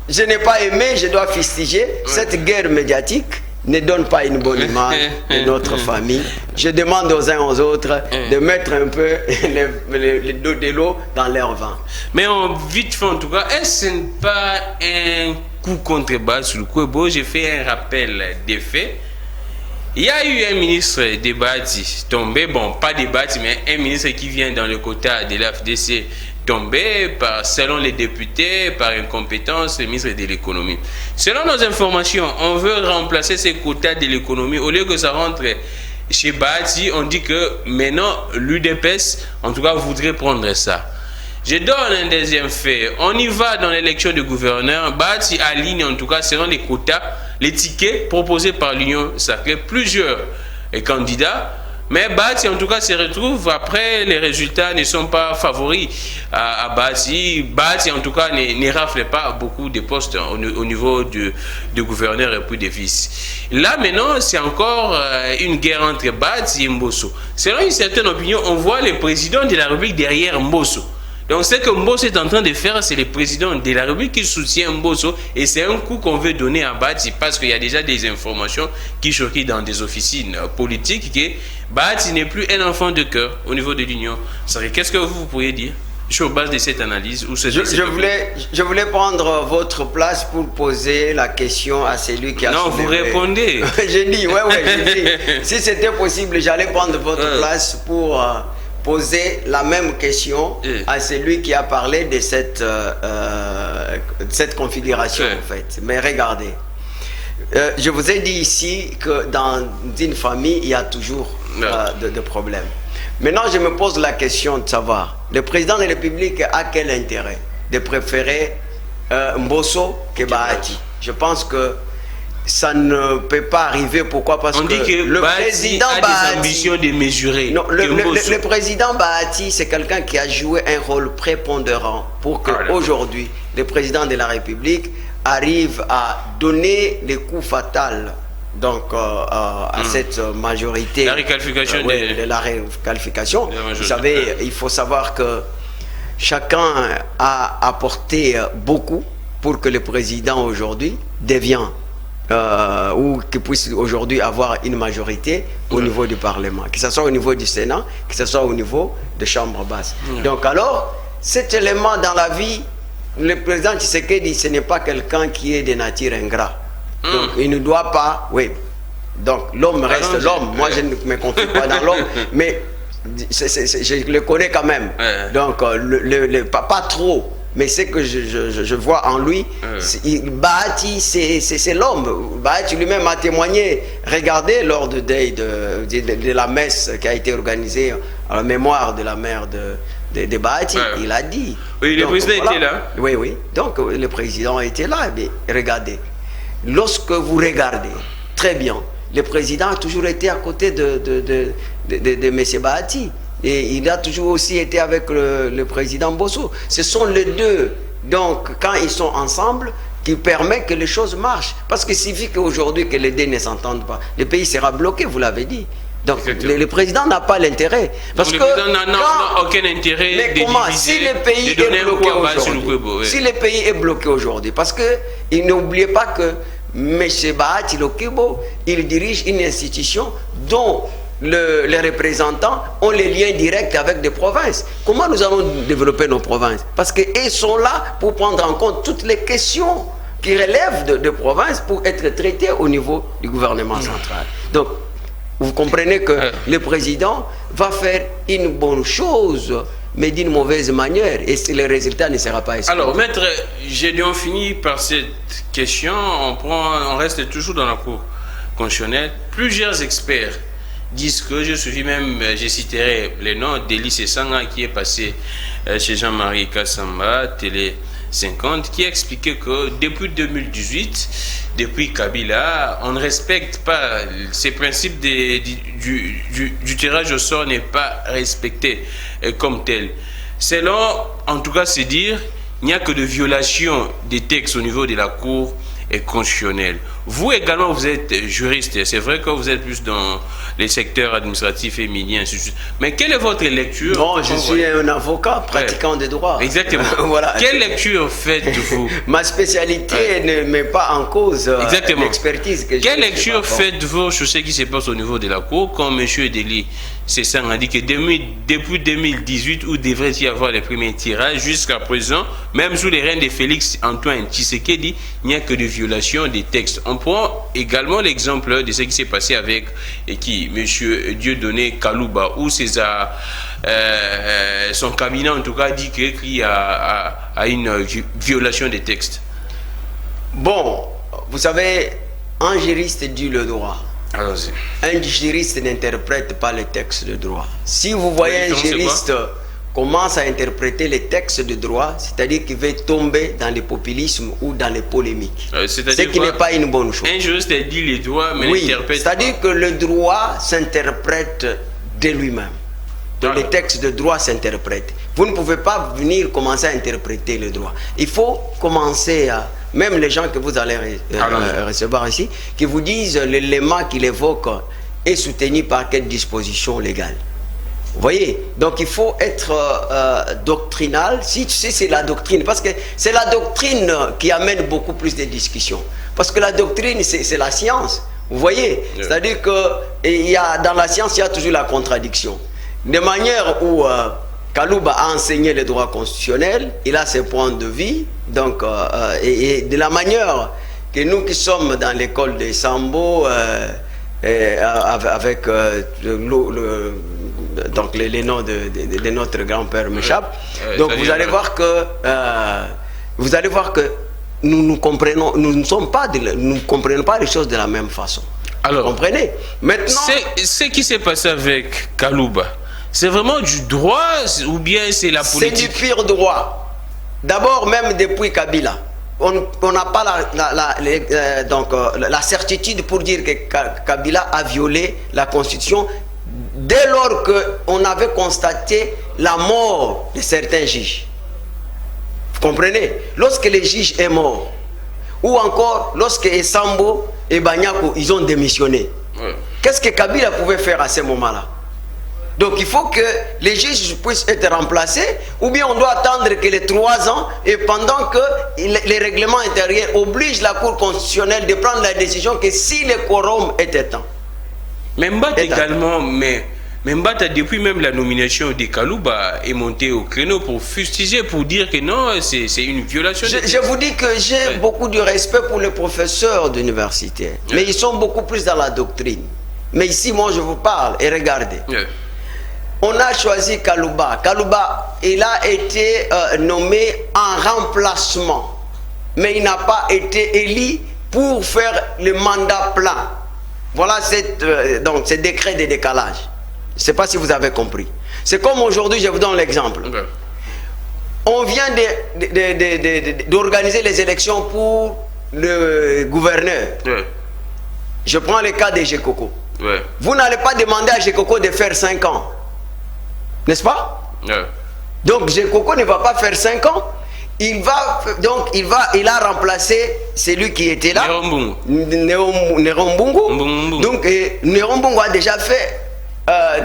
je n'ai pas aimé, je dois fustiger, cette guerre médiatique ne donne pas une bonne image de notre famille. Je demande aux uns aux autres de mettre un peu de l'eau dans leur vin. Mais vite fait en tout cas, est-ce pas un coup contre bas sur le Kwebo? J'ai fait un rappel des faits. Il y a eu un ministre de Bahati tombé, bon pas de Bahati, mais un ministre qui vient dans le quota de l'AFDC tombé selon les députés, par incompétence, le ministre de l'économie. Selon nos informations, on veut remplacer ces quotas de l'économie. Au lieu que ça rentre chez Bahati, on dit que maintenant l'UDPS, en tout cas, voudrait prendre ça. Je donne un deuxième fait. On y va dans l'élection du gouverneur. Bahati aligne, en tout cas, selon les quotas, les tickets proposés par l'Union sacrée, plusieurs candidats. Mais Bahati, en tout cas, se retrouve après, les résultats ne sont pas favoris à Bahati. Bahati, en tout cas, ne rafle pas beaucoup de postes au niveau du gouverneur et puis des vices. Là, maintenant, c'est encore une guerre entre Bahati et Mbosso. Selon une certaine opinion, on voit le président de la République derrière Mbosso. Donc ce que Mbosso est en train de faire, c'est le président de la République qui soutient Mbosso, et c'est un coup qu'on veut donner à Bahati, parce qu'il y a déjà des informations qui choquent dans des officines politiques que Bahati n'est plus un enfant de cœur au niveau de l'Union. Qu'est-ce que vous pourriez dire sur base de cette analyse ou je voulais prendre votre place pour poser la question à celui qui a soulevé. Non, vous répondez. J'ai dit, j'ai dit. Si c'était possible, j'allais prendre votre place pour poser la même question à celui qui a parlé de cette configuration, en fait. Mais regardez, je vous ai dit ici que dans une famille, il y a toujours de problèmes. Maintenant, je me pose la question de savoir, le président de la République a quel intérêt de préférer Mbosso que Bahati? Je pense que ça ne peut pas arriver. Pourquoi? Parce que le président a des ambitions démesurées. Non, le président Bahati, c'est quelqu'un qui a joué un rôle prépondérant pour que aujourd'hui, le président de la République arrive à donner les coups fatals donc à cette majorité. La réqualification de la réqualification. Vous savez, il faut savoir que chacun a apporté beaucoup pour que le président aujourd'hui devienne ou qu'il puisse aujourd'hui avoir une majorité au niveau du Parlement, que ce soit au niveau du Sénat, que ce soit au niveau de Chambre basse. Donc alors, cet élément dans la vie, le président Tshisekedi, ce n'est pas quelqu'un qui est de nature ingrat. Donc il ne doit pas, donc l'homme reste l'homme. Moi je ne me confie pas dans l'homme, mais je le connais quand même. Donc pas trop, mais ce que je vois en lui, Bahati, c'est l'homme. Bahati lui-même a témoigné. Regardez lors de la messe qui a été organisée en la mémoire de la mère de Bahati, il a dit. Oui, le président était là. Oui. Donc le président était là. Mais regardez. Lorsque vous regardez très bien, le président a toujours été à côté de M. Bahati. Et il a toujours aussi été avec le président Mbosso. Ce sont les deux, donc, quand ils sont ensemble, qui permettent que les choses marchent. Parce qu'il suffit qu'aujourd'hui que les deux ne s'entendent pas, le pays sera bloqué, vous l'avez dit. Donc le président n'a pas l'intérêt. Parce que le président n'a aucun intérêt. Mais comment, si le pays est bloqué aujourd'hui, si le pays est bloqué aujourd'hui, parce que il n'oubliez pas que M. Bahati Lokebo, il dirige une institution dont les représentants ont les liens directs avec des provinces. Comment nous allons développer nos provinces? Parce qu'ils sont là pour prendre en compte toutes les questions qui relèvent de provinces pour être traitées au niveau du gouvernement central. Donc, vous comprenez que le président va faire une bonne chose, mais d'une mauvaise manière, et le résultat ne sera pas escompté. Alors, maître, on finit par cette question. On reste toujours dans la Cour constitutionnelle. Plusieurs experts disent que, je citerai les noms d'Elie Sessanga qui est passé chez Jean-Marie Kassamba, Télé 50, qui expliquait que depuis 2018, depuis Kabila, on ne respecte pas ces principes du tirage au sort, n'est pas respecté comme tel. Selon, en tout cas, c'est dire, il n'y a que de violation des textes au niveau de la Cour constitutionnelle. Vous également, vous êtes juriste, c'est vrai que vous êtes plus dans les secteurs administratifs et miniers, mais quelle est votre lecture? Bon, je suis un avocat pratiquant des droits. Exactement. Voilà. Quelle lecture faites-vous? Ma spécialité ne met pas en cause l'expertise que j'ai. Quelle lecture faites-vous sur ce qui se passe au niveau de la Cour, quand M. Deli Sessanga a dit que depuis 2018, où devrait y avoir les premiers tirages, jusqu'à présent, même sous les règnes de Félix Antoine Tshisekedi, il n'y a que de violation des textes. On prend également l'exemple de ce qui s'est passé avec M. Dieudonné Kalouba, où César, son cabinet en tout cas, dit qu'il y a une violation des textes. Bon, vous savez, un juriste dit le droit. Un juriste n'interprète pas les textes de droit. Si vous voyez un juriste commence à interpréter les textes de droit, c'est-à-dire qu'il va tomber dans le populisme ou dans les polémiques. Ce qui n'est pas une bonne chose. Un juriste dit les droits, mais n'interprète pas. C'est-à-dire que le droit s'interprète de lui-même. Donc les textes de droit s'interprètent. Vous ne pouvez pas venir commencer à interpréter le droit. Il faut commencer à... Même les gens que vous allez recevoir ici, qui vous disent l'élément qu'il évoque est soutenu par quelle disposition légale. Vous voyez? Donc il faut être doctrinal, si tu sais c'est la doctrine, parce que c'est la doctrine qui amène beaucoup plus de discussions. Parce que la doctrine, c'est la science. Vous voyez? C'est-à-dire que dans la science, il y a toujours la contradiction. De manière où Kalouba a enseigné le droit constitutionnel, il a ses points de vue, donc, et de la manière que nous qui sommes dans l'école de Sambo, avec donc les noms de notre grand-père m'échappent. Donc vous allez voir que nous ne comprenons pas les choses de la même façon. Alors, vous comprenez? Maintenant, ce qui s'est passé avec Kalouba, c'est vraiment du droit ou bien c'est la politique? C'est du pur droit. D'abord, même depuis Kabila, on n'a pas la certitude pour dire que Kabila a violé la Constitution dès lors qu'on avait constaté la mort de certains juges. Vous comprenez? Lorsque les juges sont morts, ou encore lorsque Sambo et Banyako, ils ont démissionné. Qu'est-ce que Kabila pouvait faire à ce moment-là? Donc il faut que les juges puissent être remplacés, ou bien on doit attendre que les 3 ans, et pendant que les règlements intérieurs obligent la Cour constitutionnelle de prendre la décision que si le quorum est éteint. Mais Mbata également, mais Mbata, depuis même la nomination de Kalouba, est monté au créneau pour fustiger, pour dire que non, c'est une violation. Je vous dis que j'ai beaucoup de respect pour les professeurs d'université, mais ils sont beaucoup plus dans la doctrine. Mais ici, moi, je vous parle, et regardez. On a choisi Kalouba. Kalouba, il a été nommé en remplacement, mais il n'a pas été élu pour faire le mandat plein. Voilà donc ce décret de décalage. Je ne sais pas si vous avez compris. C'est comme aujourd'hui, je vous donne l'exemple. On vient d'organiser les élections pour le gouverneur. Je prends le cas de Gekoko. Vous n'allez pas demander à Gekoko de faire 5 ans. N'est-ce pas? Donc Gekoko ne va pas faire 5 ans. Il a remplacé celui qui était là, Nerombungu. Donc Nerombungu a déjà fait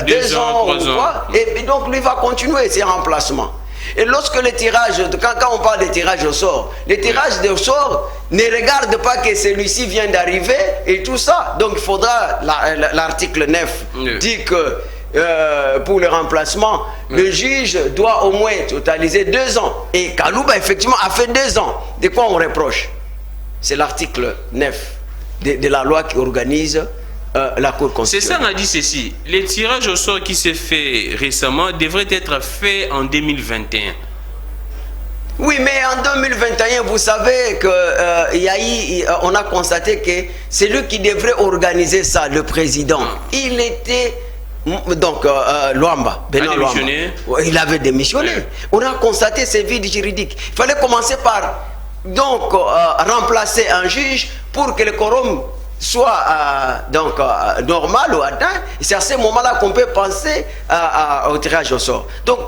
2 ans ou quoi, et donc lui va continuer ses remplacements. Et lorsque le tirage, quand on parle de tirage au sort, le tirage au sort ne regarde pas que celui-ci vient d'arriver et tout ça. Donc il faudra, l'article 9 dit que pour le remplacement, le juge doit au moins totaliser 2 ans. Et Kalouba, effectivement, a fait 2 ans. De quoi on reproche? C'est l'article 9 de la loi qui organise la Cour constitutionnelle. C'est ça, on a dit ceci. Le tirage au sort qui s'est fait récemment devrait être fait en 2021. Oui, mais en 2021, vous savez qu'on a constaté que c'est lui qui devrait organiser ça, le président. Il était... Donc, Luamba, Benoît Luamba, il avait démissionné. On a constaté ces vides juridiques. Il fallait commencer par remplacer un juge pour que le quorum soit normal ou atteint. C'est à ce moment-là qu'on peut penser au tirage au sort. Donc,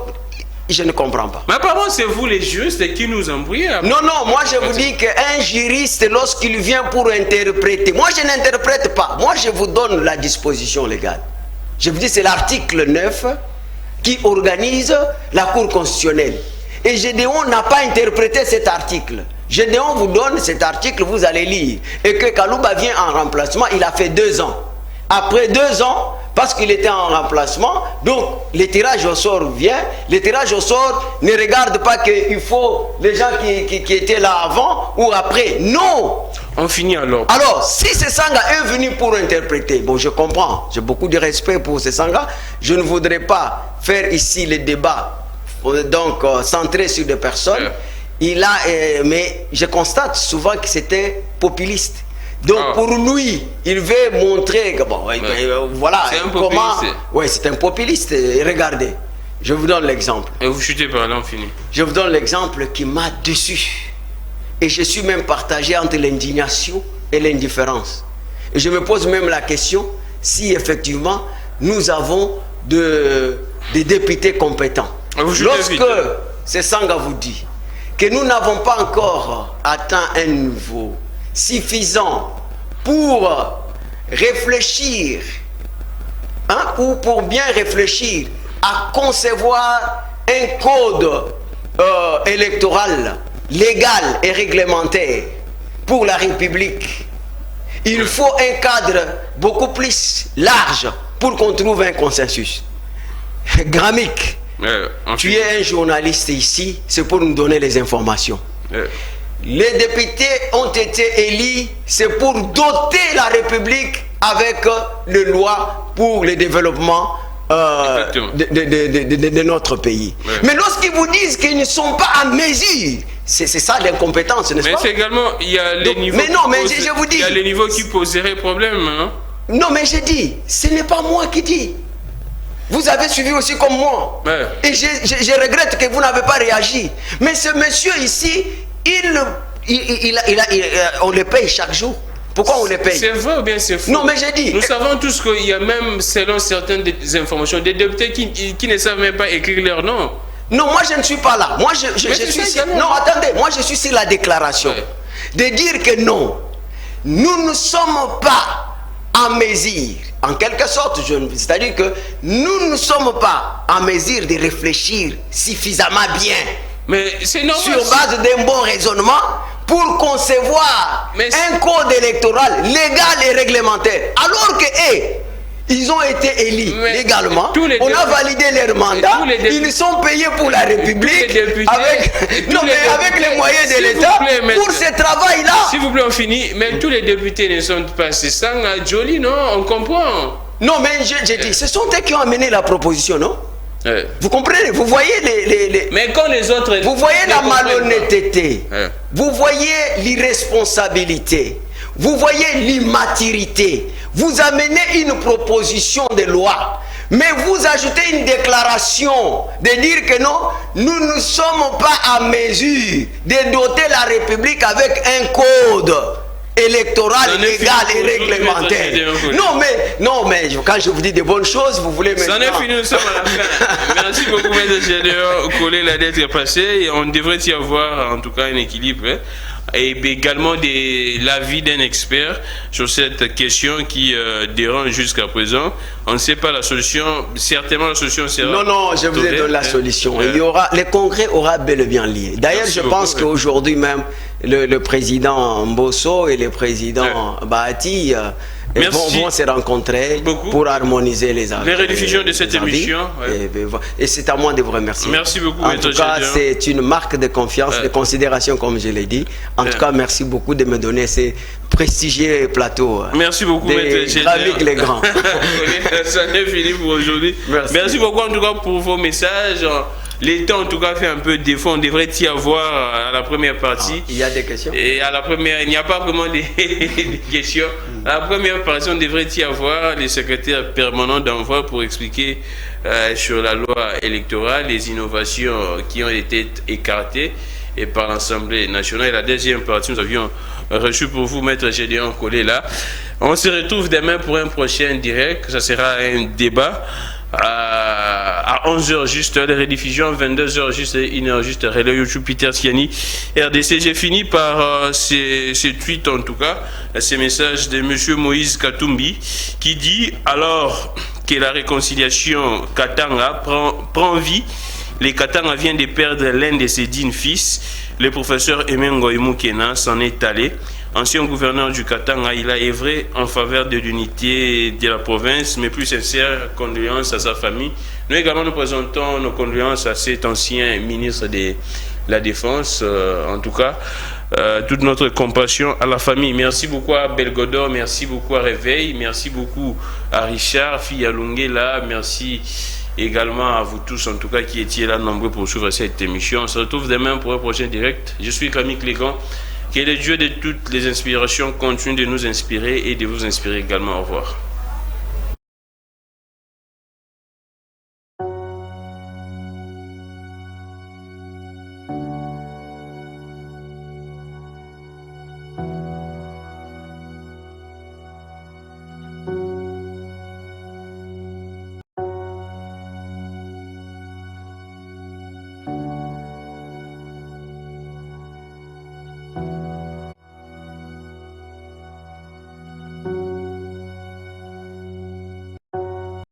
je ne comprends pas. Mais apparemment, c'est vous les juristes qui nous embrouillez. Non, moi je vous dis qu'un juriste, lorsqu'il vient pour interpréter, moi je n'interprète pas. Moi je vous donne la disposition légale. Je vous dis, c'est l'article 9 qui organise la Cour constitutionnelle. Et Gédéon n'a pas interprété cet article. Gédéon vous donne cet article, vous allez lire. Et que Kalouba vient en remplacement, il a fait 2 ans. Après 2 ans, parce qu'il était en remplacement, donc le tirage au sort vient. Le tirage au sort ne regarde pas qu'il faut les gens qui étaient là avant ou après. Non! On finit alors. Alors, si Sesanga est venu pour interpréter, bon, je comprends, j'ai beaucoup de respect pour Sesanga, je ne voudrais pas faire ici le débat, donc centré sur des personnes. Mais je constate souvent que c'était populiste. Donc pour lui, il veut montrer que bon, voilà comment. Oui, c'est un populiste. Regardez, je vous donne l'exemple. Et vous chutez par là, on finit. Je vous donne l'exemple qui m'a déçu. Et je suis même partagé entre l'indignation et l'indifférence. Et je me pose même la question si effectivement nous avons des députés compétents. Lorsque Sesanga vous dit que nous n'avons pas encore atteint un niveau suffisant pour réfléchir ou pour bien réfléchir à concevoir un code électoral légal et réglementaire pour la République, il faut un cadre beaucoup plus large pour qu'on trouve un consensus. Gramic, tu es un journaliste ici, c'est pour nous donner les informations. Les députés ont été élus, c'est pour doter la République avec les lois pour le développement de notre pays. Mais lorsqu'ils vous disent qu'ils ne sont pas à mesure, c'est ça l'incompétence, n'est-ce pas? Mais c'est également, il y a les niveaux, je vous dis, il y a les niveaux qui poseraient problème, non? Non, mais j'ai dit, ce n'est pas moi qui dis. Vous avez suivi aussi comme moi. Et je regrette que vous n'avez pas réagi. Mais ce monsieur ici, on le paye chaque jour. Pourquoi on le paye? C'est vrai ou bien c'est faux? Non, mais j'ai dit... Nous savons tous qu'il y a même, selon certaines informations, des députés qui ne savent même pas écrire leur nom. Non, moi je ne suis pas là. Moi je suis sur... Non, attendez, moi je suis sur la déclaration. De dire que non, nous ne sommes pas en mesure, en quelque sorte, c'est-à-dire que nous ne sommes pas en mesure de réfléchir suffisamment bien. Mais c'est normal. Sur base d'un bon raisonnement pour concevoir un code électoral légal et réglementaire. Alors que ils ont été élus légalement, on a validé leur mandat, ils sont payés pour la République avec les moyens de l'État pour ce travail-là. S'il vous plaît, on finit. Mais tous les députés ne sont pas sans joli, non? On comprend. Non, mais j'ai dit, ce sont eux qui ont amené la proposition, non? Vous comprenez? Vous voyez Mais quand les autres... Vous voyez la malhonnêteté, vous voyez l'irresponsabilité, vous voyez l'immaturité. Vous amenez une proposition de loi, mais vous ajoutez une déclaration de dire que non, nous ne sommes pas à mesure de doter la République avec un code électoral légal et réglementaire. Non, mais quand je vous dis de bonnes choses, vous voulez maintenant... Ça n'est fini, nous sommes à la fin. Merci beaucoup, M. Gédéon Collé, la dette est passée. On devrait y avoir en tout cas un équilibre. Et également l'avis d'un expert sur cette question qui dérange jusqu'à présent. On ne sait pas la solution. Certainement, la solution sera... Non, je vous ai donné la solution. Le Congrès aura bel et bien lié. D'ailleurs, je pense qu'aujourd'hui même, le président Mbosso et le président Bahati vont se rencontrer pour harmoniser les affaires. Les rediffusions de cette émission. Et c'est à moi de vous remercier. Merci beaucoup. En tout cas, c'est une marque de confiance, de considération, comme je l'ai dit. En tout cas, merci beaucoup de me donner ces prestigieux plateaux. Merci beaucoup, Gramic les grands. Ça n'est fini pour aujourd'hui. Merci beaucoup en tout cas pour vos messages. L'État en tout cas fait un peu défaut, on devrait y avoir à la première partie. Il y a des questions. Et à la première, il n'y a pas vraiment des questions. À la première partie, on devrait y avoir les secrétaires permanents d'envoi pour expliquer sur la loi électorale les innovations qui ont été écartées et par l'Assemblée nationale. Et la deuxième partie, nous avions reçu pour vous, Maître Gédéon Collé là. On se retrouve demain pour un prochain direct. Ça sera un débat. À 11h juste, les rediffusions, 22h juste et 1h juste, relais YouTube Peter Siani, RDC. J'ai fini par ces tweets en tout cas, ces messages de M. Moïse Katumbi qui dit alors que la réconciliation Katanga prend vie, les Katanga viennent de perdre l'un de ses dignes fils, le professeur Emengo Imukena s'en est allé. Ancien gouverneur du Katanga, il a œuvré en faveur de l'unité de la province, mais plus sincères condoléances à sa famille. Nous également, nous présentons nos condoléances à cet ancien ministre de la Défense, en tout cas, toute notre compassion à la famille. Merci beaucoup à Belgodor, merci beaucoup à Réveil, merci beaucoup à Richard, fille à Lungela, merci également à vous tous, en tout cas, qui étiez là nombreux pour suivre cette émission. On se retrouve demain pour un prochain direct. Je suis Camille Clégan. Que le Dieu de toutes les inspirations continue de nous inspirer et de vous inspirer également. Au revoir.